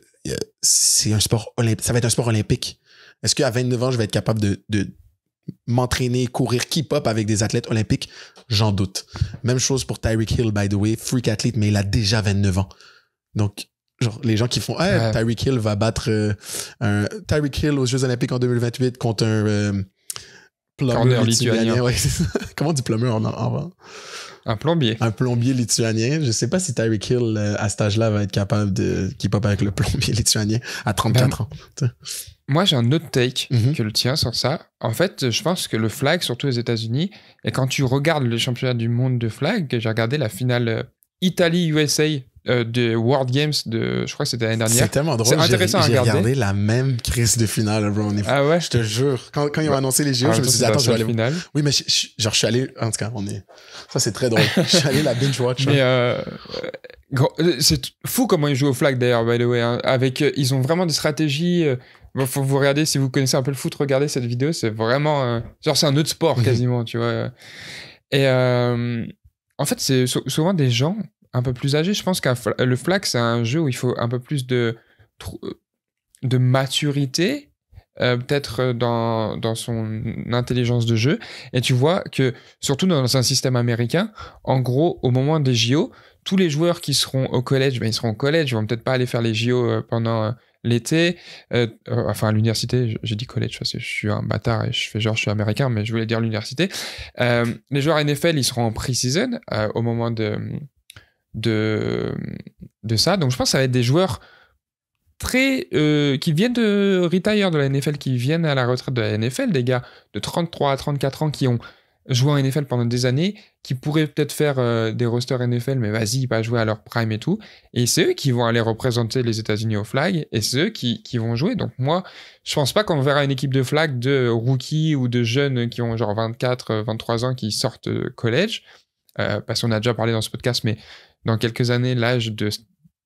c'est un sport olympique. Ça va être un sport olympique. Est-ce qu'à 29 ans, je vais être capable de m'entraîner, courir, keep up avec des athlètes olympiques? J'en doute. Même chose pour Tyreek Hill, by the way. Freak athlete, mais il a déjà 29 ans. Donc, genre, les gens qui font Tyreek Hill va battre Tyreek Hill aux Jeux Olympiques en 2028 contre un plumber lituanien. Ouais, comment on dit plumber en un plombier. Un plombier lituanien. Je sais pas si Tyreek Hill, à cet âge-là, va être capable de keep up avec le plombier lituanien à 34 ans. Moi, j'ai un autre take que le tien sur ça. En fait, je pense que le flag, surtout aux États-Unis, et quand tu regardes les championnats du monde de flag, j'ai regardé la finale Italie-USA de World Games je crois que c'était l'année dernière. C'est tellement drôle. C'est intéressant à regarder. J'ai regardé la même crise de finale, bro. Ah ouais? Je te jure. Quand ils ont annoncé les JO, je me suis dit, attends, je vais aller. Finale. Oui, mais je suis allé. En tout cas, ça, c'est très drôle. Je suis allé la binge-watch. Mais c'est fou comment ils jouent au flag d'ailleurs, by the way. Hein. Ils ont vraiment des stratégies. Faut vous regarder, si vous connaissez un peu le foot, regardez cette vidéo. C'est vraiment. Genre, c'est un autre sport quasiment, tu vois. Et en fait, c'est souvent des gens un peu plus âgés. Je pense que le flag, c'est un jeu où il faut un peu plus de maturité, peut-être dans son intelligence de jeu. Et tu vois que, surtout dans un système américain, en gros, au moment des JO, tous les joueurs qui seront au collège, ils seront au collège, ils vont peut-être pas aller faire les JO pendant l'été, enfin à l'université, j'ai dit collège parce que je suis un bâtard et je fais genre je suis américain, mais je voulais dire l'université. Les joueurs NFL, ils seront en pre-season au moment de ça. Donc je pense que ça va être des joueurs qui viennent de retire de la NFL, qui viennent à la retraite de la NFL, des gars de 33 à 34 ans qui ont joué en NFL pendant des années, qui pourraient peut-être faire des rosters NFL, mais vas-y, pas jouer à leur prime et tout. Et c'est eux qui vont aller représenter les États-Unis au flag, et c'est eux qui vont jouer. Donc moi, je pense pas qu'on verra une équipe de flag de rookies ou de jeunes qui ont genre 24, 23 ans qui sortent college, parce qu'on a déjà parlé dans ce podcast, mais dans quelques années, l'âge de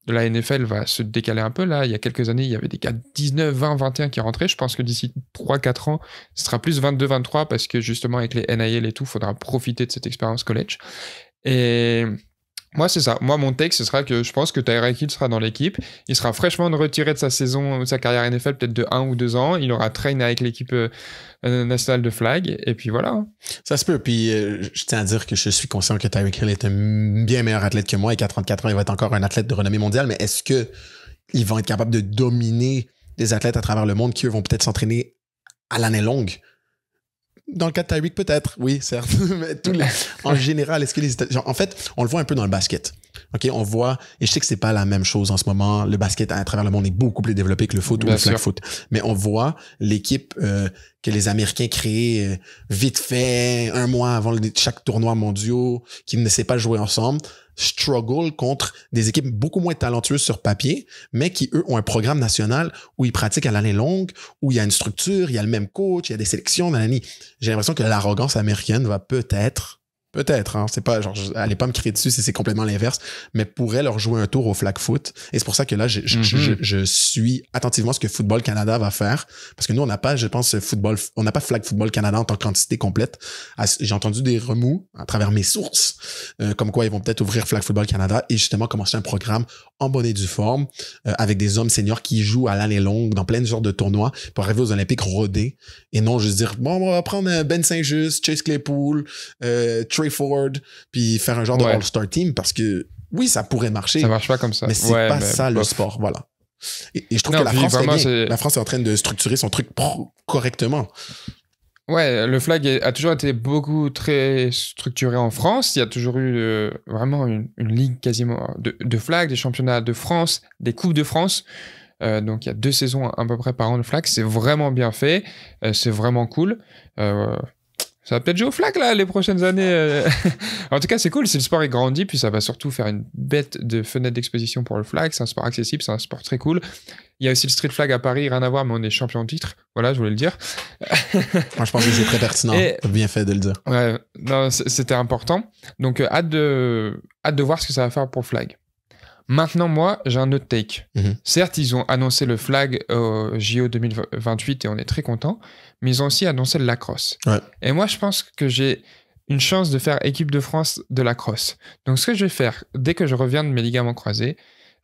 la NFL va se décaler un peu. Là, il y a quelques années, il y avait des gars de 19, 20, 21 qui rentraient. Je pense que d'ici 3-4 ans, ce sera plus 22, 23 parce que justement, avec les NIL et tout, il faudra profiter de cette expérience college. Et moi, c'est ça. Moi, mon take, ce sera que je pense que Tyreek Hill sera dans l'équipe. Il sera fraîchement retiré de sa carrière NFL, peut-être de 1 ou 2 ans. Il aura train avec l'équipe nationale de flag. Et puis voilà. Ça se peut. Puis je tiens à dire que je suis conscient que Tyreek Hill est un bien meilleur athlète que moi et qu'à 34 ans, il va être encore un athlète de renommée mondiale. Mais est-ce qu'ils vont être capables de dominer des athlètes à travers le monde qui, eux, vont peut-être s'entraîner à l'année longue? Dans le cas de Tyreek, peut-être, oui, certes. Mais en général, est-ce que en fait, on le voit un peu dans le basket. OK, on voit, et je sais que c'est pas la même chose en ce moment. Le basket à travers le monde est beaucoup plus développé que le foot ou le flag foot. Mais on voit l'équipe que les Américains créent vite fait, un mois avant chaque tournoi mondiaux, qui ne sait pas jouer ensemble, struggle contre des équipes beaucoup moins talentueuses sur papier, mais qui, eux, ont un programme national où ils pratiquent à l'année longue, où il y a une structure, il y a le même coach, il y a des sélections, nanani. J'ai l'impression que l'arrogance américaine va peut-être, hein, c'est pas, genre, allez pas me crier dessus si c'est complètement l'inverse, mais pourrait leur jouer un tour au flag foot. Et c'est pour ça que là, je suis attentivement ce que Football Canada va faire. Parce que nous, on n'a pas, je pense, on n'a pas Flag Football Canada en tant qu'entité complète. J'ai entendu des remous à travers mes sources, comme quoi ils vont peut-être ouvrir Flag Football Canada et justement commencer un programme en bonne et due forme, avec des hommes seniors qui jouent à l'année longue dans plein de genres de tournois pour arriver aux Olympiques rodés et non juste dire, bon, on va prendre Ben Saint-Just, Chase Claypool, straightforward, puis faire un genre de all-star team, parce que oui, ça pourrait marcher. Ça marche pas comme ça. Mais c'est pas ça le sport, voilà. Et je trouve que la France la France est en train de structurer son truc correctement. Ouais, le flag a toujours été très structuré en France. Il y a toujours eu vraiment une ligue quasiment de flag, des championnats de France, des coupes de France. Donc il y a 2 saisons à peu près par an de flag. C'est vraiment bien fait. C'est vraiment cool. Ça va peut-être jouer au flag là les prochaines années. En tout cas, c'est cool. Si le sport est grandi, puis ça va surtout faire une bête de fenêtre d'exposition pour le flag. C'est un sport accessible, c'est un sport très cool. Il y a aussi le street flag à Paris, rien à voir, mais on est champion de titre. Voilà, je voulais le dire. Moi, je pense que c'est très pertinent. Bien fait de le dire. Ouais, non, c'était important. Donc, hâte de voir ce que ça va faire pour le flag. Maintenant, moi, j'ai un autre take. Certes, ils ont annoncé le flag au JO 2028 et on est très contents, mais ils ont aussi annoncé le lacrosse. Ouais. Et moi, je pense que j'ai une chance de faire équipe de France de lacrosse. Donc, ce que je vais faire, dès que je reviens de mes ligaments croisés,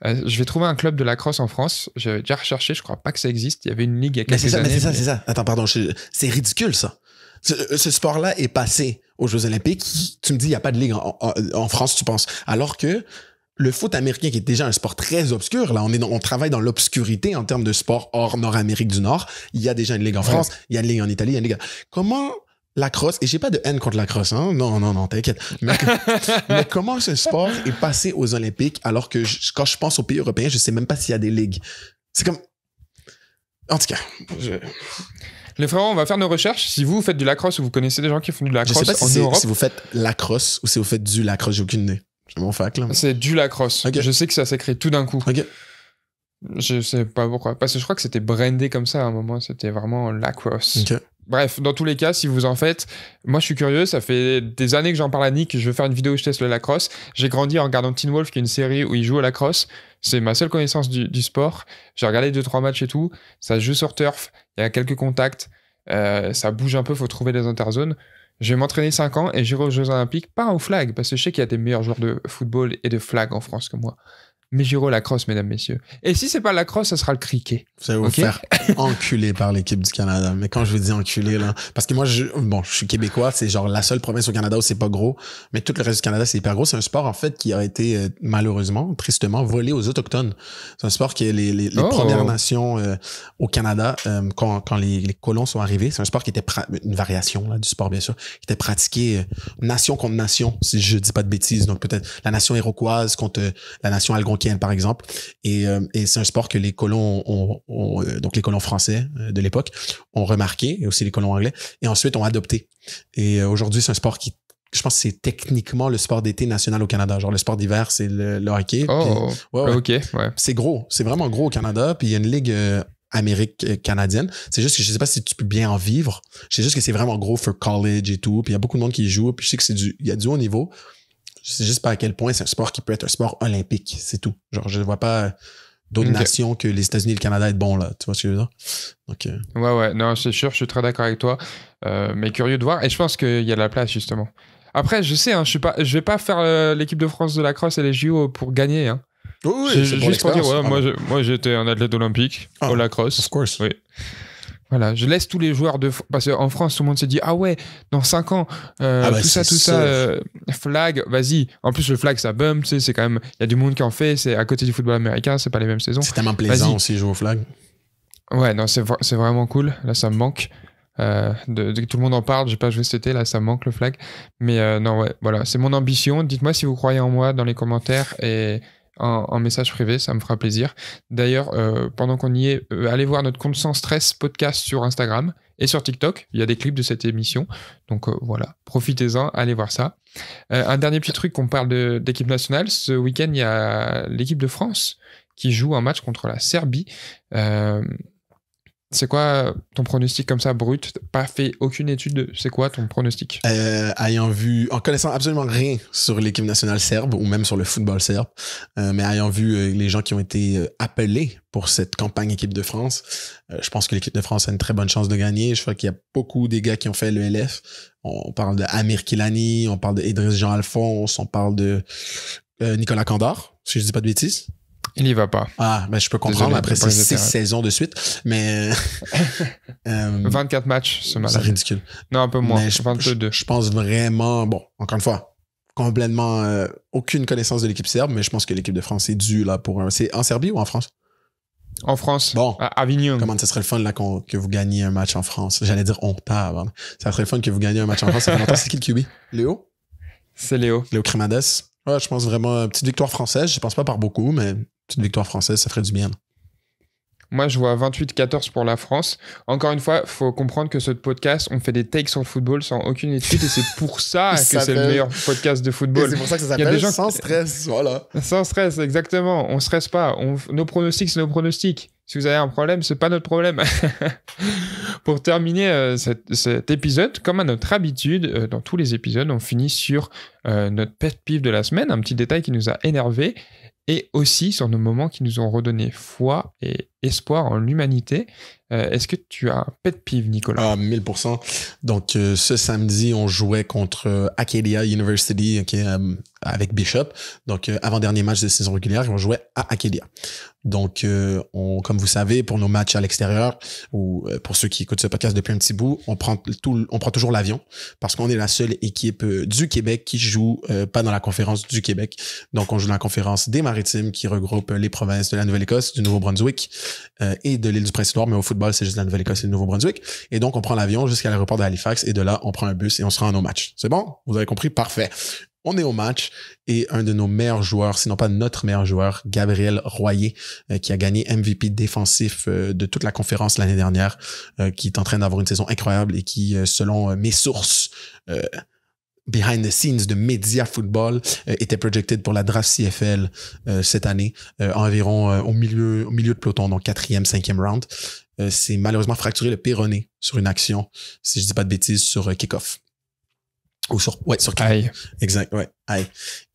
je vais trouver un club de lacrosse en France. J'avais déjà recherché, je crois pas que ça existe. Il y avait une ligue il y a quelques années. Mais c'est ça. Attends, pardon, c'est ridicule, ça. Ce sport-là est passé aux Jeux Olympiques. Tu me dis, il n'y a pas de ligue en France, tu penses. Alors que le foot américain, qui est déjà un sport très obscur, là, on travaille dans l'obscurité en termes de sport hors Nord-Amérique du Nord. Il y a déjà une ligue en France, il y a une ligue en Italie, il y a une ligue. Comment la crosse, et j'ai pas de haine contre la crosse, hein? Non, t'inquiète. Mais comment ce sport est passé aux Olympiques alors que quand je pense aux pays européens, je sais même pas s'il y a des ligues. C'est comme... En tout cas, Les frérots, on va faire nos recherches. Si vous faites du lacrosse ou vous connaissez des gens qui font du lacrosse en Europe... Je sais pas si vous faites lacrosse ou si vous faites du lacrosse, j'ai aucune idée. C'est mon fac, là. C'est du lacrosse. Okay. Je sais que ça s'écrit tout d'un coup. Ok. Je sais pas pourquoi. Parce que je crois que c'était brandé comme ça à un moment. C'était vraiment lacrosse. Ok. Bref, dans tous les cas, si vous en faites, moi je suis curieux, ça fait des années que j'en parle à Nick, je veux faire une vidéo où je teste le lacrosse. J'ai grandi en regardant Teen Wolf, qui est une série où il joue au lacrosse. C'est ma seule connaissance du sport. J'ai regardé 2-3 matchs et tout. Ça se joue sur turf, il y a quelques contacts, ça bouge un peu, faut trouver des interzones. Je vais m'entraîner 5 ans et j'irai aux Jeux Olympiques, pas au flag, parce que je sais qu'il y a des meilleurs joueurs de football et de flag en France que moi. Mais j'irai au lacrosse, mesdames, messieurs. Et si c'est pas le lacrosse, ça sera le cricket. Vous allez vous faire enculer par l'équipe du Canada. Mais quand je vous dis enculer, là, parce que moi, je suis québécois, c'est genre la seule province au Canada où c'est pas gros, mais tout le reste du Canada, c'est hyper gros. C'est un sport, en fait, qui a été, malheureusement, tristement, volé aux Autochtones. C'est un sport que les Premières Nations au Canada, quand les colons sont arrivés, c'est un sport qui était une variation là, du sport, bien sûr, qui était pratiqué nation contre nation, si je dis pas de bêtises. Donc, peut-être la nation iroquoise contre la nation algonquienne, par exemple. Et c'est un sport que les colons donc les colons français de l'époque ont remarqué, et aussi les colons anglais, et ensuite ont adopté. Et aujourd'hui, c'est un sport qui, je pense que c'est techniquement le sport d'été national au Canada. Genre, le sport d'hiver, c'est le hockey. Oh, puis, ouais. Ok, ouais. C'est gros. C'est vraiment gros au Canada. Puis il y a une ligue Amérique canadienne. C'est juste que je sais pas si tu peux bien en vivre. Je sais juste que c'est vraiment gros for college et tout. Puis il y a beaucoup de monde qui y joue. Puis je sais que il y a du haut niveau. Je sais juste pas à quel point c'est un sport qui peut être un sport olympique. C'est tout. Genre, je ne vois pas d'autres nations que les États-Unis et le Canada être bons là. Tu vois ce que je veux dire? Donc, Ouais. Non, c'est sûr, je suis très d'accord avec toi. Mais curieux de voir. Et je pense qu'il y a de la place, justement. Après, je sais, hein, je vais pas faire l'équipe de France de lacrosse et les JO pour gagner. Hein. Oui, c'est juste pour dire, ouais, moi j'étais un athlète olympique au lacrosse. Of course. Oui. Voilà, je laisse tous les joueurs parce qu'en France, tout le monde se dit, ah ouais, dans 5 ans, tout ça, flag, vas-y. En plus, le flag, ça bump, tu sais, c'est quand même, il y a du monde qui en fait, c'est à côté du football américain, c'est pas les mêmes saisons. C'est tellement plaisant aussi jouer au flag. Ouais, non, c'est vraiment cool. Là, ça me manque. De tout le monde en parle, j'ai pas joué cet été, là, ça me manque le flag. Mais non, ouais, voilà, c'est mon ambition. Dites-moi si vous croyez en moi dans les commentaires et en message privé, ça me fera plaisir. D'ailleurs, pendant qu'on y est, allez voir notre compte Sans Stress podcast sur Instagram et sur TikTok. Il y a des clips de cette émission. Donc voilà, profitez-en, allez voir ça. Un dernier petit truc, qu'on parle d'équipe nationale. Ce week-end, il y a l'équipe de France qui joue un match contre la Serbie. C'est quoi ton pronostic comme ça, brut? T'as pas fait aucune étude, c'est quoi ton pronostic? En connaissant absolument rien sur l'équipe nationale serbe ou même sur le football serbe, mais ayant vu les gens qui ont été appelés pour cette campagne équipe de France, je pense que l'équipe de France a une très bonne chance de gagner. Je crois qu'il y a beaucoup des gars qui ont fait le LF. On parle de Amir Kilani, on parle de Idriss Jean-Alphonse, on parle de Nicolas Candard, si je dis pas de bêtises. Il y va pas. Ah, ben je peux comprendre. Désolé, après pour ces les 6 vétérans. saisons de suite. Mais 24 matchs ce c'est matin. ridicule. Non, un peu moins. Mais 22. je pense vraiment, bon, encore une fois, complètement aucune connaissance de l'équipe serbe, mais je pense que l'équipe de France est due là pour un. C'est en Serbie ou en France? En France. Bon. À Avignon. Comment ça serait le fun là que vous gagniez un match en France? J'allais dire on tabarnak. Ça serait le fun que vous gagniez un match en France. Ça fait longtemps. C'est qui le QB? Léo? C'est Léo. Léo Cremades. Ouais, je pense vraiment une petite victoire française. Je pense pas par beaucoup, mais une petite victoire française, ça ferait du bien. Moi, je vois 28-14 pour la France. Encore une fois, faut comprendre que ce podcast, on fait des takes sur le football sans aucune étude et c'est pour ça que c'est le meilleur podcast de football. Et c'est pour ça que ça Il y a des s'appelle gens Sans stress. Voilà. Sans stress, exactement. On stresse pas. Nos pronostics, c'est nos pronostics. Si vous avez un problème, c'est pas notre problème. Pour terminer cet épisode, comme à notre habitude, dans tous les épisodes, on finit sur notre pet peeve de la semaine, un petit détail qui nous a énervé, et aussi sur nos moments qui nous ont redonné foi et espoir en l'humanité. Est-ce que tu as un pet peeve, Nicolas? Ah, 1000%. Donc, ce samedi, on jouait contre Acadia University, avec Bishop. Donc, avant-dernier match de saison régulière, on jouait à Acadia. Donc, comme vous savez, pour nos matchs à l'extérieur, ou pour ceux qui écoutent ce podcast depuis un petit bout, on prend toujours l'avion parce qu'on est la seule équipe du Québec qui joue pas dans la conférence du Québec. Donc, on joue dans la conférence des Maritimes qui regroupe les provinces de la Nouvelle-Écosse, du Nouveau-Brunswick et de l'île du Prince-Édouard, mais au football, c'est juste la Nouvelle-Écosse et le Nouveau-Brunswick. Et donc, on prend l'avion jusqu'à l'aéroport d'Halifax et de là, on prend un bus et on se rend à nos matchs. C'est bon? Vous avez compris? Parfait. On est au match et un de nos meilleurs joueurs, sinon pas notre meilleur joueur, Gabriel Royer, qui a gagné MVP défensif de toute la conférence l'année dernière, qui est en train d'avoir une saison incroyable et qui, selon mes sources behind the scenes de Media Football, était projected pour la draft CFL cette année, environ au milieu de peloton, donc 4e, 5e round. C'est malheureusement fracturé le péroné sur une action, si je dis pas de bêtises, sur kick-off. Ou sur kick-off. Aïe. Exact, ouais. Aïe.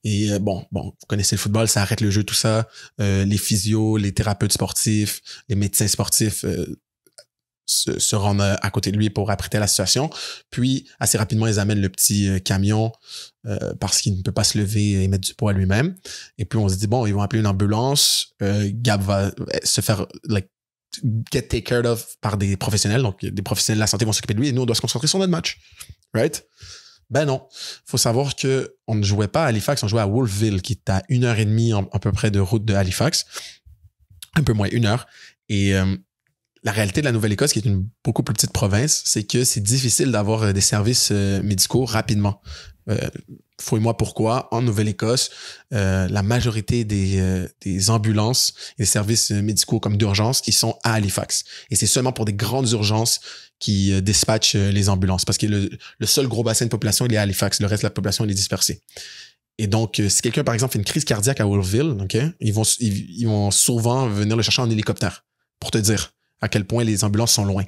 Et bon, vous connaissez le football, ça arrête le jeu, tout ça. Les physios, les thérapeutes sportifs, les médecins sportifs se rendent à côté de lui pour apprêter la situation. Puis, assez rapidement, ils amènent le petit camion parce qu'il ne peut pas se lever et mettre du poids lui-même. Et puis, on se dit, bon, ils vont appeler une ambulance. Gab va se faire get take care of par des professionnels. Donc, des professionnels de la santé vont s'occuper de lui et nous, on doit se concentrer sur notre match. Right? Ben non. Faut savoir que on ne jouait pas à Halifax, on jouait à Wolfville, qui est à 1h30 à peu près de route de Halifax. Un peu moins, 1 heure. Et la réalité de la Nouvelle-Écosse, qui est une beaucoup plus petite province, c'est que c'est difficile d'avoir des services médicaux rapidement. Fouille-moi pourquoi. En Nouvelle-Écosse, la majorité des ambulances et des services médicaux comme d'urgence, ils sont à Halifax. Et c'est seulement pour des grandes urgences qui dispatchent les ambulances. Parce que le seul gros bassin de population, il est à Halifax. Le reste de la population, il est dispersé. Et donc, si quelqu'un, par exemple, fait une crise cardiaque à Wolfville, okay, ils vont souvent venir le chercher en hélicoptère pour te dire à quel point les ambulances sont loin.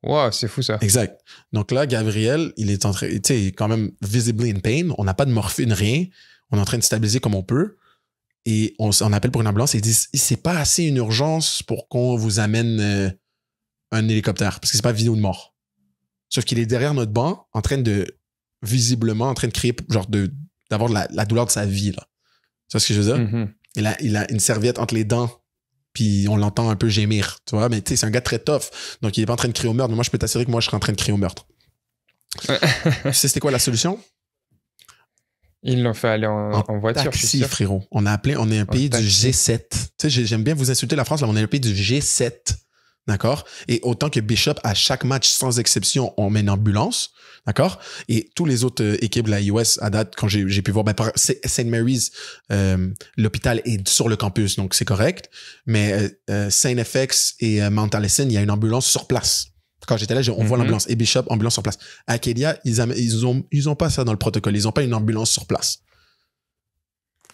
Wow, c'est fou ça. Exact. Donc là, Gabriel, il est en train, tu sais, quand même visibly in pain. On n'a pas de morphine, rien. On est en train de stabiliser comme on peut. Et on appelle pour une ambulance et ils disent, c'est pas assez une urgence pour qu'on vous amène un hélicoptère parce que c'est pas vidéo de mort. Sauf qu'il est derrière notre banc visiblement en train de créer, genre d'avoir la douleur de sa vie, là. Tu vois ce que je veux dire? Mm-hmm. Il a une serviette entre les dents puis on l'entend un peu gémir, tu vois, mais tu sais, c'est un gars très tough, donc il est pas en train de crier au meurtre, mais moi, je peux t'assurer que moi, je serais en train de crier au meurtre. Tu sais, c'était quoi la solution? Ils l'ont fait aller en voiture. Taxi, frérot. On est un pays du G7. Tu sais, j'aime bien vous insulter la France, là, on est un pays du G7, d'accord? Et autant que Bishop, à chaque match, sans exception, on met une ambulance, d'accord? Et tous les autres équipes de la US, à date, quand j'ai pu voir, St. Mary's, l'hôpital est sur le campus, donc c'est correct. Mais Saint FX et Mount Allison, il y a une ambulance sur place. Quand j'étais là, on voit l'ambulance. Et Bishop, ambulance sur place. À Acadia, ils ont pas ça dans le protocole. Ils ont pas une ambulance sur place.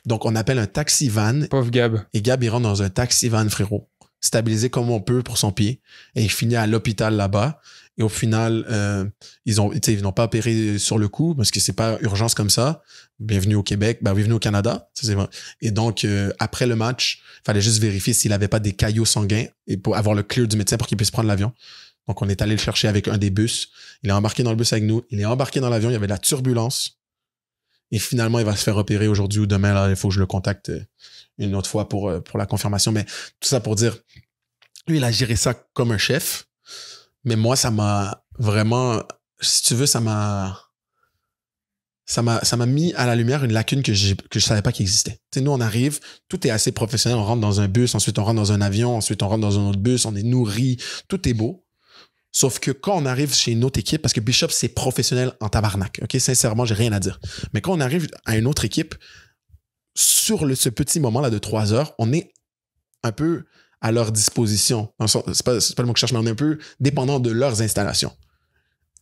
Donc, on appelle un taxi van. Pauvre Gab. Et Gab, il rentre dans un taxi van, frérot. Stabilisé comme on peut pour son pied. Et il finit à l'hôpital là-bas. Et au final, ils n'ont pas opéré sur le coup parce que c'est pas urgence comme ça. Bienvenue au Québec, bienvenue au Canada. Ça, c'est vrai. Et donc, après le match, il fallait juste vérifier s'il avait pas des caillots sanguins et pour avoir le clear du médecin pour qu'il puisse prendre l'avion. Donc, on est allé le chercher avec un des bus. Il est embarqué dans le bus avec nous. Il est embarqué dans l'avion. Il y avait de la turbulence. Et finalement, il va se faire opérer aujourd'hui ou demain. Là, il faut que je le contacte une autre fois pour la confirmation. Mais tout ça pour dire, lui, il a géré ça comme un chef. Mais moi, ça m'a vraiment, si tu veux, ça m'a mis à la lumière une lacune que je savais pas qu'il existait. Tu sais, nous, on arrive, tout est assez professionnel. On rentre dans un bus, ensuite on rentre dans un avion, ensuite on rentre dans un autre bus, on est nourri, tout est beau. Sauf que quand on arrive chez une autre équipe, parce que Bishop, c'est professionnel en tabarnak, OK? Sincèrement, j'ai rien à dire. Mais quand on arrive à une autre équipe, sur ce petit moment-là de 3 heures, on est un peu à leur disposition. C'est pas le mot que je cherche, mais on est un peu dépendant de leurs installations.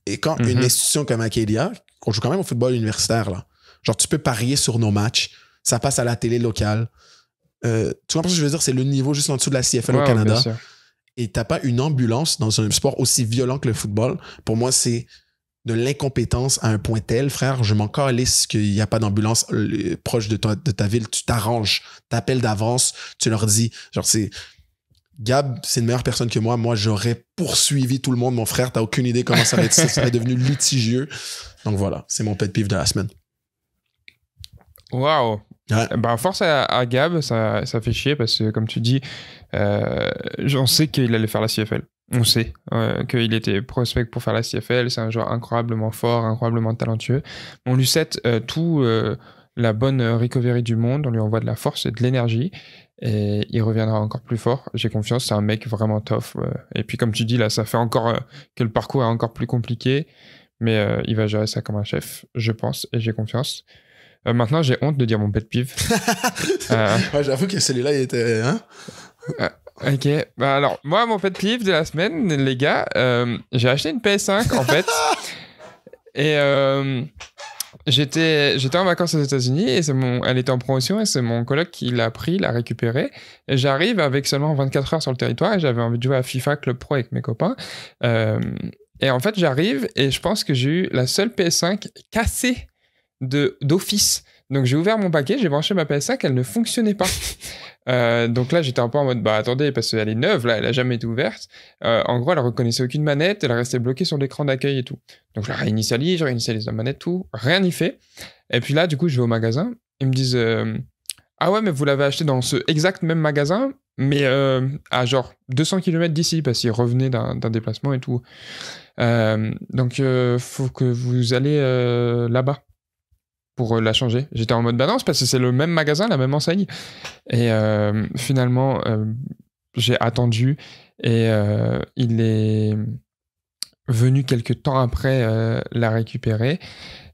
Et quand une institution comme Acadia, on joue quand même au football universitaire, là, genre tu peux parier sur nos matchs, ça passe à la télé locale. Tu comprends ce que je veux dire? C'est le niveau juste en dessous de la CFL au Canada. Et t'as pas une ambulance dans un sport aussi violent que le football. Pour moi, c'est de l'incompétence à un point tel, frère. Je m'en calisse qu'il n'y a pas d'ambulance proche de ta ville. Tu t'arranges, t'appelles d'avance, tu leur dis, genre Gab, c'est une meilleure personne que moi. Moi, j'aurais poursuivi tout le monde. Mon frère, t'as aucune idée comment ça serait devenu litigieux. Donc voilà, c'est mon pet peeve de la semaine. Waouh! Ouais. Ben, force à Gab, ça fait chier parce que, comme tu dis, on sait qu'il allait faire la CFL. On sait qu'il était prospect pour faire la CFL. C'est un joueur incroyablement fort, incroyablement talentueux. On lui souhaite tout la bonne recovery du monde. On lui envoie de la force et de l'énergie. Et il reviendra encore plus fort. J'ai confiance, c'est un mec vraiment tough. Et puis, comme tu dis, là, ça fait encore que le parcours est encore plus compliqué. Mais il va gérer ça comme un chef, je pense, et j'ai confiance. Maintenant, j'ai honte de dire mon pet peeve. Ouais, j'avoue que celui-là, il était... Hein? Ok. Bah alors, moi, mon pet peeve de la semaine, les gars, j'ai acheté une PS5, en fait. Et j'étais en vacances aux États-Unis et elle était en promotion et c'est mon coloc qui l'a pris, l'a récupéré. Et j'arrive avec seulement 24 heures sur le territoire et j'avais envie de jouer à FIFA Club Pro avec mes copains. Et en fait, j'arrive et je pense que j'ai eu la seule PS5 cassée d'office. Donc j'ai ouvert mon paquet, j'ai branché ma PS5, elle ne fonctionnait pas. Donc là j'étais un peu en mode bah attendez, parce qu'elle est neuve là, elle a jamais été ouverte. En gros elle reconnaissait aucune manette, elle restait bloquée sur l'écran d'accueil et tout. Donc je réinitialise la manette, tout, rien n'y fait. Et puis là du coup je vais au magasin, ils me disent ah ouais mais vous l'avez acheté dans ce exact même magasin, mais à genre 200 km d'ici, parce qu'il revenait d'un déplacement et tout. Donc faut que vous allez là-bas pour la changer. J'étais en mode bah non, c'est parce que c'est le même magasin, la même enseigne. Et finalement, j'ai attendu et il est venu quelques temps après la récupérer.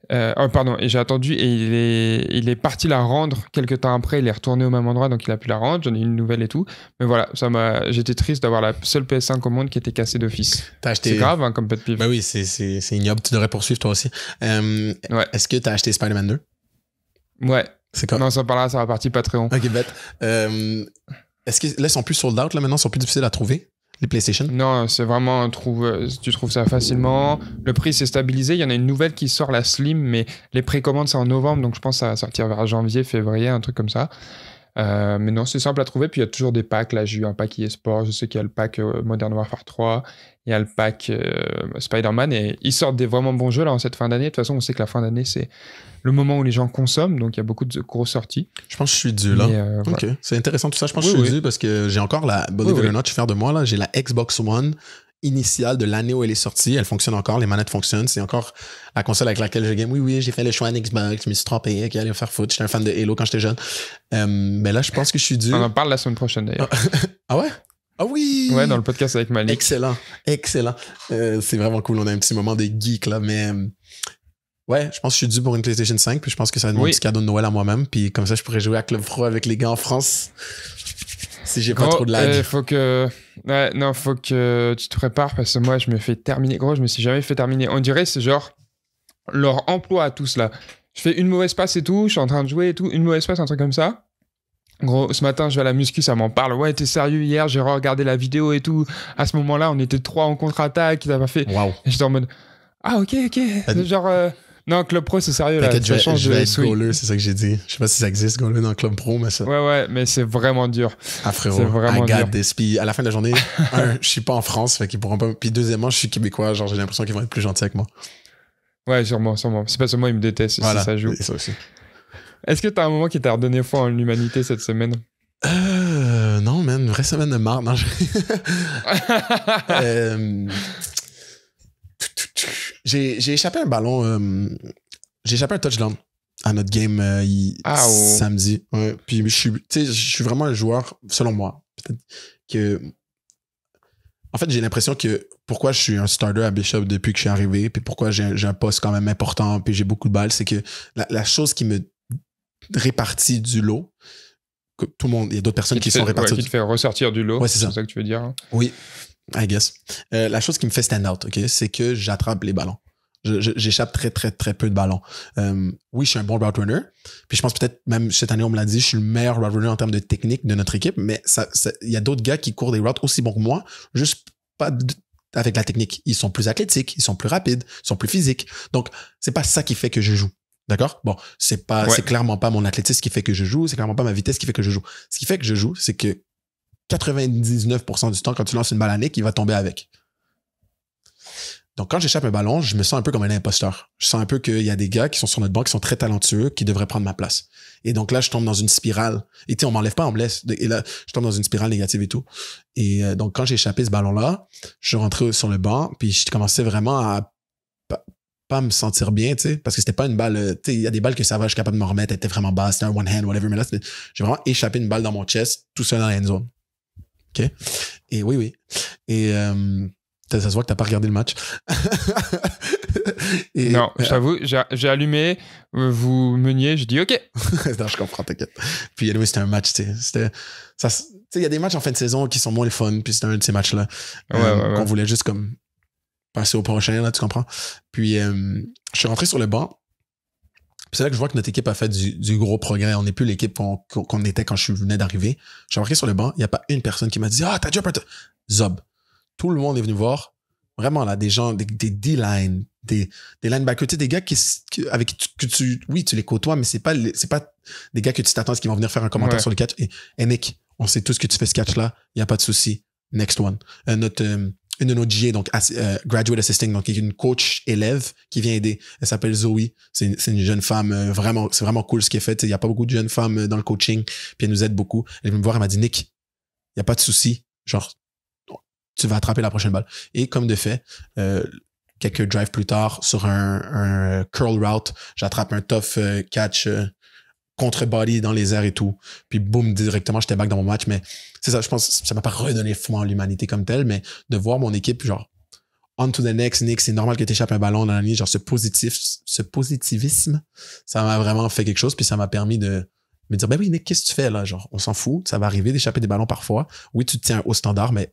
Pardon, et j'ai attendu et il est parti la rendre quelques temps après. Il est retourné au même endroit, donc il a pu la rendre. J'en ai eu une nouvelle et tout. Mais voilà, j'étais triste d'avoir la seule PS5 au monde qui était cassée d'office. C'est grave hein, comme pet peeve. Ben oui, c'est ignoble. Tu devrais poursuivre toi aussi. Ouais. Est-ce que tu as acheté Spider-Man 2? Ouais. C'est quoi? Non, ça parlera, ça va partir Patreon. Ok, bête. Est-ce que là, ils sont plus sold out, là, maintenant? Ils sont plus difficiles à trouver, les PlayStation? Non, c'est vraiment, tu trouves ça facilement. Le prix s'est stabilisé. Il y en a une nouvelle qui sort, la Slim, mais les précommandes, c'est en novembre, donc je pense que ça va sortir vers janvier, février, un truc comme ça. Mais non, c'est simple à trouver. Puis il y a toujours des packs. Là, j'ai eu un pack eSport. Je sais qu'il y a le pack Modern Warfare 3. Il y a le pack Spider-Man. Et ils sortent des vraiment bons jeux là en cette fin d'année. De toute façon, on sait que la fin d'année, c'est le moment où les gens consomment. Donc il y a beaucoup de grosses sorties. Je pense que je suis dû là. Ok, voilà. C'est intéressant tout ça. Je pense que je suis dû parce que j'ai encore la. Believe it or not, je suis fier de moi. Là, j'ai la Xbox One initiale de l'année où elle est sortie. Elle fonctionne encore, les manettes fonctionnent. C'est encore la console avec laquelle je game. Oui, j'ai fait le choix en Xbox, je me suis trompé, ok, allez faire foot. J'étais un fan de Halo quand j'étais jeune. Mais là, je pense que je suis dû. On en parle la semaine prochaine d'ailleurs. Ah ouais? Ah oui! Ouais, dans le podcast avec Malik. Excellent. C'est vraiment cool. On a un petit moment de geek là, mais ouais, je pense que je suis dû pour une PlayStation 5, puis je pense que ça va être mon petit cadeau de Noël à moi-même, puis comme ça, je pourrais jouer à Club Pro avec les gars en France. Si j'ai pas trop de lag. Faut que tu te prépares parce que moi, je me fais terminer. Gros, je me suis jamais fait terminer. On dirait, c'est genre leur emploi à tous là. Je fais une mauvaise passe et tout, je suis en train de jouer et tout, une mauvaise passe, un truc comme ça. Gros, ce matin, je vais à la muscu, ça m'en parle. Ouais, t'es sérieux, hier, j'ai regardé la vidéo et tout. À ce moment-là, on était 3 en contre-attaque, ça m'a fait. Wow. Et j'étais en mode, ah, ok. Genre, non, Club Pro, c'est sérieux là. Ça change je vais être goaler, c'est ça que j'ai dit. Je sais pas si ça existe, goaler dans Club Pro, mais ça. Ouais, mais c'est vraiment dur. Ah, frérot, c'est vraiment dur. Puis à la fin de la journée, je suis pas en France, fait qu'ils pourront pas. Puis deuxièmement, je suis québécois, genre j'ai l'impression qu'ils vont être plus gentils avec moi. Ouais, sûrement. C'est pas seulement il me déteste, Voilà, si ça joue. ça aussi. Est-ce que t'as un moment qui t'a redonné foi en l'humanité cette semaine? Non, man, une vraie semaine de marde. Non, j'ai échappé un ballon. J'ai échappé un touchdown à notre game samedi. Ouais. Puis je suis vraiment un joueur, selon moi, peut-être que. En fait, j'ai l'impression que pourquoi je suis un starter à Bishop depuis que je suis arrivé, puis pourquoi j'ai un poste quand même important, puis j'ai beaucoup de balles, c'est que la chose qui me répartit du lot, que tout le monde, il y a d'autres personnes qui sont réparties. Qui te fait ressortir du lot. Ouais, c'est ça que tu veux dire. Hein? Oui, I guess. La chose qui me fait stand out, ok, c'est que j'attrape les ballons. J'échappe très, très, très peu de ballons. Oui, je suis un bon route runner. Puis je pense peut-être, même cette année, on me l'a dit, je suis le meilleur route runner en termes de technique de notre équipe, mais il y a d'autres gars qui courent des routes aussi bons que moi, juste pas avec la technique. Ils sont plus athlétiques, ils sont plus rapides, ils sont plus physiques. Donc, c'est pas ça qui fait que je joue. D'accord? Bon, c'est clairement pas mon athlétisme qui fait que je joue, c'est clairement pas ma vitesse qui fait que je joue. Ce qui fait que je joue, c'est que 99% du temps, quand tu lances une balle à Nick, il va tomber avec. Donc, quand j'échappe un ballon, je me sens un peu comme un imposteur. Je sens un peu qu'il y a des gars qui sont sur notre banc, qui sont très talentueux, qui devraient prendre ma place. Et donc là, je tombe dans une spirale. Et tu sais, on m'enlève pas, on me laisse. Et là, je tombe dans une spirale négative et tout. Et donc, quand j'ai échappé ce ballon-là, je suis rentré sur le banc, puis je commençais vraiment à pas me sentir bien, tu sais, parce que c'était pas une balle, tu sais, il y a des balles que ça va, je suis capable de me remettre, elle était vraiment basse, c'était un one hand, whatever, mais là, j'ai vraiment échappé une balle dans mon chest, tout seul dans la end zone. OK? Et oui. Et ça se voit que t'as pas regardé le match. Et, non, je t'avoue, j'ai allumé, vous meniez, j'ai dit OK. Non, je comprends, t'inquiète. Puis anyway, c'était un match, tu sais, il y a des matchs en fin de saison qui sont moins le fun, puis c'était un de ces matchs-là qu'on voulait juste comme passer au prochain, là, tu comprends? Puis, je suis rentré sur le banc. Puis c'est là que je vois que notre équipe a fait du gros progrès. On n'est plus l'équipe qu'on était quand je venais d'arriver. Je suis rentré sur le banc. Il n'y a pas une personne qui m'a dit « Ah, t'as déjà pas... » Zob. Tout le monde est venu voir. Vraiment, là, des gens, des D-line, des linebackers, tu sais, des gars avec qui tu les côtoies, mais c'est pas des gars que tu t'attends à ce qu'ils vont venir faire un commentaire sur le catch. Et Nick, on sait tous que tu fais ce catch-là. Il n'y a pas de souci. Next one. Une de nos GA, donc graduate assisting, donc qui est une coach élève qui vient aider. Elle s'appelle Zoe. C'est une jeune femme c'est vraiment cool ce qu'elle fait. Il n'y a pas beaucoup de jeunes femmes dans le coaching, puis elle nous aide beaucoup. Elle est venue me voir, elle m'a dit Nick, il n'y a pas de souci, genre tu vas attraper la prochaine balle. Et comme de fait, quelques drives plus tard, sur un curl route, j'attrape un tough catch contre body dans les airs et tout. Puis boum, directement, j'étais back dans mon match. Mais c'est ça, je pense que ça m'a pas redonné foi en l'humanité comme telle, mais de voir mon équipe, genre, on to the next, Nick, c'est normal que tu échappes un ballon dans la ligne, genre ce positivisme, ça m'a vraiment fait quelque chose, puis ça m'a permis de me dire, ben oui, Nick, qu'est-ce que tu fais là? Genre, on s'en fout, ça va arriver d'échapper des ballons parfois. Oui, tu te tiens au standard, mais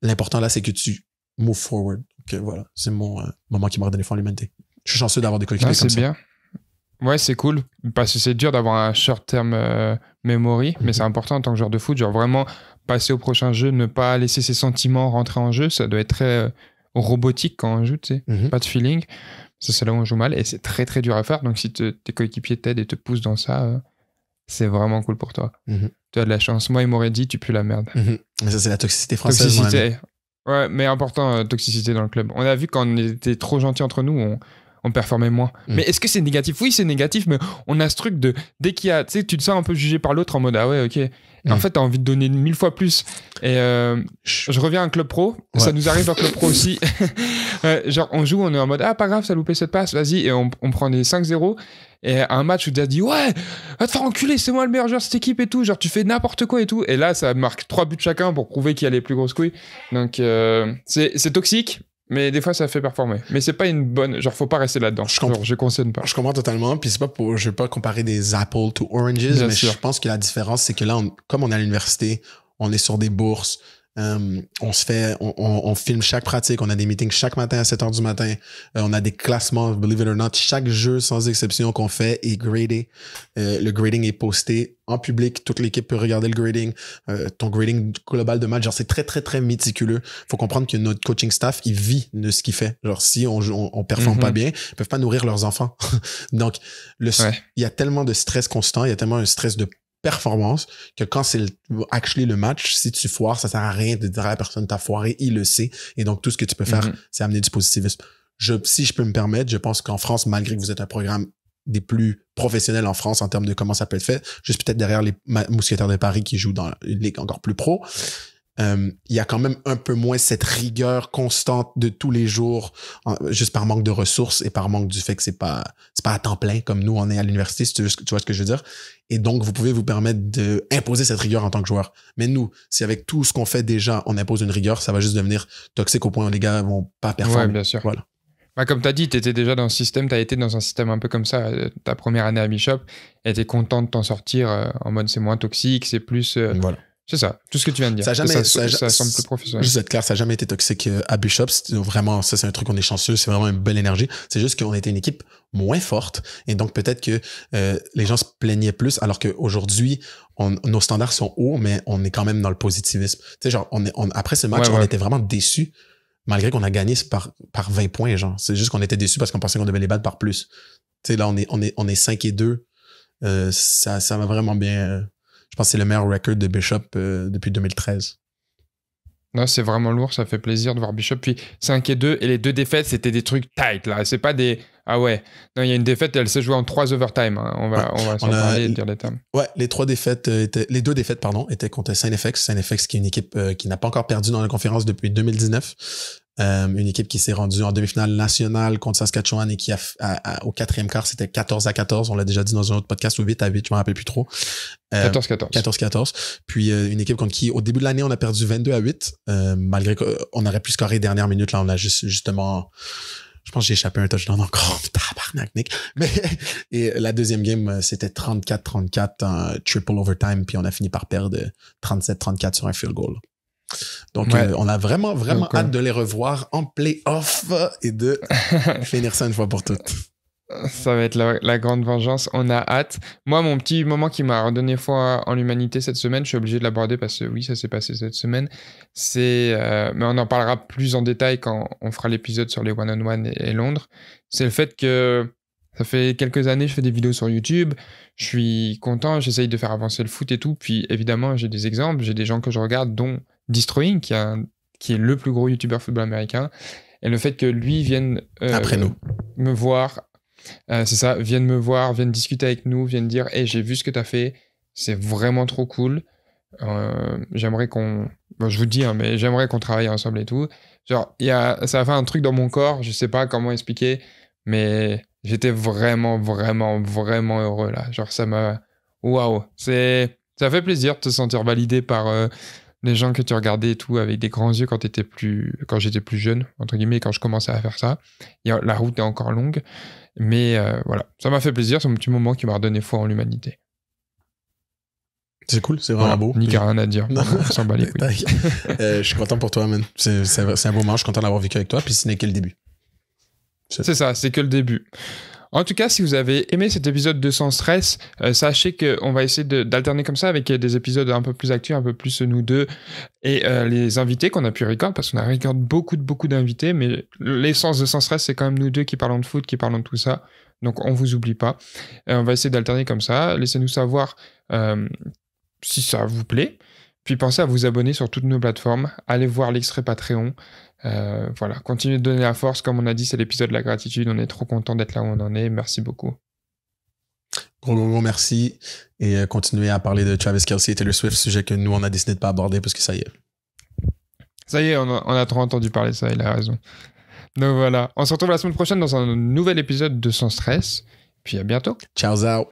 l'important là, c'est que tu move forward. Donc voilà, c'est mon moment qui m'a redonné foi en l'humanité. Je suis chanceux d'avoir des coéquipiers comme ça. C'est bien. Ouais, c'est cool, parce que c'est dur d'avoir un short-term memory, mais c'est important en tant que joueur de foot, genre vraiment passer au prochain jeu, ne pas laisser ses sentiments rentrer en jeu, ça doit être très robotique quand on joue, tu sais, pas de feeling, ça c'est là où on joue mal, et c'est très très dur à faire, donc si tes coéquipiers t'aident et te poussent dans ça, c'est vraiment cool pour toi. Tu as de la chance, moi il m'aurait dit tu pues la merde. Mais ça c'est la toxicité française. Toxicité, ouais, mais important, toxicité dans le club. On a vu quand on était trop gentils entre nous, on performait moins. Mais est-ce que c'est négatif? Oui, c'est négatif, mais on a ce truc de... Dès qu'il y a... Tu sais, tu te sens un peu jugé par l'autre en mode « Ah ouais, ok ». En fait, t'as envie de donner 1000 fois plus. Et je reviens à un club pro. Ouais. Ça nous arrive en club pro aussi. Genre, on joue, on est en mode « Ah, pas grave, ça a loupé cette passe, vas-y ». Et on prend des 5-0. Et à un match où tu as dit « Ouais, va te faire enculer, c'est moi le meilleur joueur de cette équipe et tout. Genre, tu fais n'importe quoi et tout. » Et là, ça marque 3 buts chacun pour prouver qui a les plus grosses couilles. Donc, c'est toxique. Mais des fois, ça fait performer. Mais c'est pas une bonne... Genre, faut pas rester là-dedans. Je conseille pas. Je comprends totalement. Puis c'est pas pour... Je vais pas comparer des apples to oranges, bien mais sûr. Je pense que la différence, c'est que là, comme on est à l'université, on est sur des bourses, on filme chaque pratique, on a des meetings chaque matin à 7h du matin, on a des classements, believe it or not, chaque jeu sans exception qu'on fait est gradé. Le grading est posté en public, toute l'équipe peut regarder le grading, ton grading global de match, genre c'est très très très méticuleux. Faut comprendre que notre coaching staff, il vit de ce qu'il fait. Genre si on performe pas bien, ils peuvent pas nourrir leurs enfants. Donc il y a tellement de stress constant, il y a tellement un stress de performance que quand c'est le match, si tu foires, ça sert à rien de dire à la personne t'as foiré, il le sait, et donc tout ce que tu peux faire, c'est amener du positivisme. si je peux me permettre, je pense qu'en France, malgré que vous êtes un programme des plus professionnels en France en termes de comment ça peut être fait, juste peut-être derrière les Mousquetaires de Paris qui jouent dans une ligue encore plus pro, il y a quand même un peu moins cette rigueur constante de tous les jours, juste par manque de ressources et par manque du fait que c'est pas à temps plein comme nous on est à l'université, si tu vois ce que je veux dire. Et donc vous pouvez vous permettre de imposer cette rigueur en tant que joueur. Mais nous, si avec tout ce qu'on fait déjà, on impose une rigueur, ça va juste devenir toxique au point où les gars vont pas performer. Ouais, bien sûr. Voilà. Bah, comme tu as dit, tu étais déjà dans le système, tu as été dans un système un peu comme ça. Ta première année à Bishop, et tu es content de t'en sortir en mode c'est moins toxique, c'est plus. Voilà. C'est ça, tout ce que tu viens de dire. Ça semble plus professionnel. Juste être clair, ça n'a jamais été toxique à Bishop. Vraiment, ça, c'est un truc, on est chanceux, c'est vraiment une belle énergie. C'est juste qu'on était une équipe moins forte. Et donc, peut-être que les gens se plaignaient plus, alors qu'aujourd'hui, nos standards sont hauts, mais on est quand même dans le positivisme. Tu sais, genre, après ce match, on était vraiment déçus, malgré qu'on a gagné par 20 points, genre. C'est juste qu'on était déçus parce qu'on pensait qu'on devait les battre par plus. Tu sais, là, on est 5-2. Ça va vraiment bien. Je pense que c'est le meilleur record de Bishop depuis 2013. Non, c'est vraiment lourd, ça fait plaisir de voir Bishop. Puis 5-2, et les 2 défaites, c'était des trucs tight, là. C'est pas des... Ah ouais. Non, il y a une défaite, elle s'est jouée en 3 overtime. Hein. On va s'en parler et dire les termes. Ouais, les 2 défaites, étaient contre Saint-FX. Saint-FX, qui est une équipe qui n'a pas encore perdu dans la conférence depuis 2019. Une équipe qui s'est rendue en demi-finale nationale contre Saskatchewan et qui au 4e quart, c'était 14-14. On l'a déjà dit dans un autre podcast, ou 8-8, je m'en rappelle plus trop. 14-14. 14-14. Puis une équipe contre qui, au début de l'année, on a perdu 22-8. Malgré qu'on aurait pu scorer dernière minute, là, on a justement... Je pense que j'ai échappé un touchdown encore. Tabarnak, Nick. Et la deuxième game, c'était 34-34 en triple overtime, puis on a fini par perdre 37-34 sur un field goal. Donc, on a vraiment hâte de les revoir en play-off et de finir ça une fois pour toutes. Ça va être la grande vengeance. On a hâte. Moi, mon petit moment qui m'a redonné foi en l'humanité cette semaine, je suis obligé de l'aborder parce que oui, ça s'est passé cette semaine. Mais on en parlera plus en détail quand on fera l'épisode sur les one-on-one et Londres. C'est le fait que ça fait quelques années, je fais des vidéos sur YouTube. Je suis content, j'essaye de faire avancer le foot et tout. Puis évidemment, j'ai des exemples. J'ai des gens que je regarde, dont Destroying, qui est le plus gros YouTuber football américain. Et le fait que lui vienne après nous me voir, c'est ça, vienne me voir, vienne discuter avec nous, vienne dire hey, j'ai vu ce que t'as fait, c'est vraiment trop cool. J'aimerais qu'on... Bon, je vous le dis, hein, mais j'aimerais qu'on travaille ensemble et tout. Genre, ça a fait un truc dans mon corps, je sais pas comment expliquer, mais j'étais vraiment, vraiment, vraiment heureux là. Genre, ça m'a... Waouh, ça fait plaisir de te sentir validé par... les gens que tu regardais et tout avec des grands yeux quand j'étais plus jeune, entre guillemets, quand je commençais à faire ça. La route est encore longue, mais voilà, ça m'a fait plaisir, c'est mon petit moment qui m'a redonné foi en l'humanité. C'est cool, c'est vraiment beau. Nick a rien à dire, on s'en bat les couilles. Je suis content pour toi, man. C'est un beau moment, je suis content d'avoir vécu avec toi, puis ce n'est que le début. C'est ça, c'est que le début. En tout cas, si vous avez aimé cet épisode de Sans Stress, sachez qu'on va essayer d'alterner comme ça avec des épisodes un peu plus actus, un peu plus nous deux, et les invités qu'on a pu record, parce qu'on a record beaucoup d'invités, mais l'essence de Sans Stress, c'est quand même nous deux qui parlons de foot, qui parlons de tout ça, donc on vous oublie pas. On va essayer d'alterner comme ça, laissez-nous savoir si ça vous plaît, puis pensez à vous abonner sur toutes nos plateformes, allez voir l'extrait Patreon. Voilà, continuez de donner la force, comme on a dit, c'est l'épisode de la gratitude, on est trop content d'être là où on en est, merci beaucoup. Gros merci, et continuez à parler de Travis Kelce et Taylor Swift, sujet que nous on a décidé de pas aborder parce que ça y est, on a trop entendu parler de ça, il a raison. Donc voilà, on se retrouve la semaine prochaine dans un nouvel épisode de Sans Stress, puis à bientôt. Ciao out.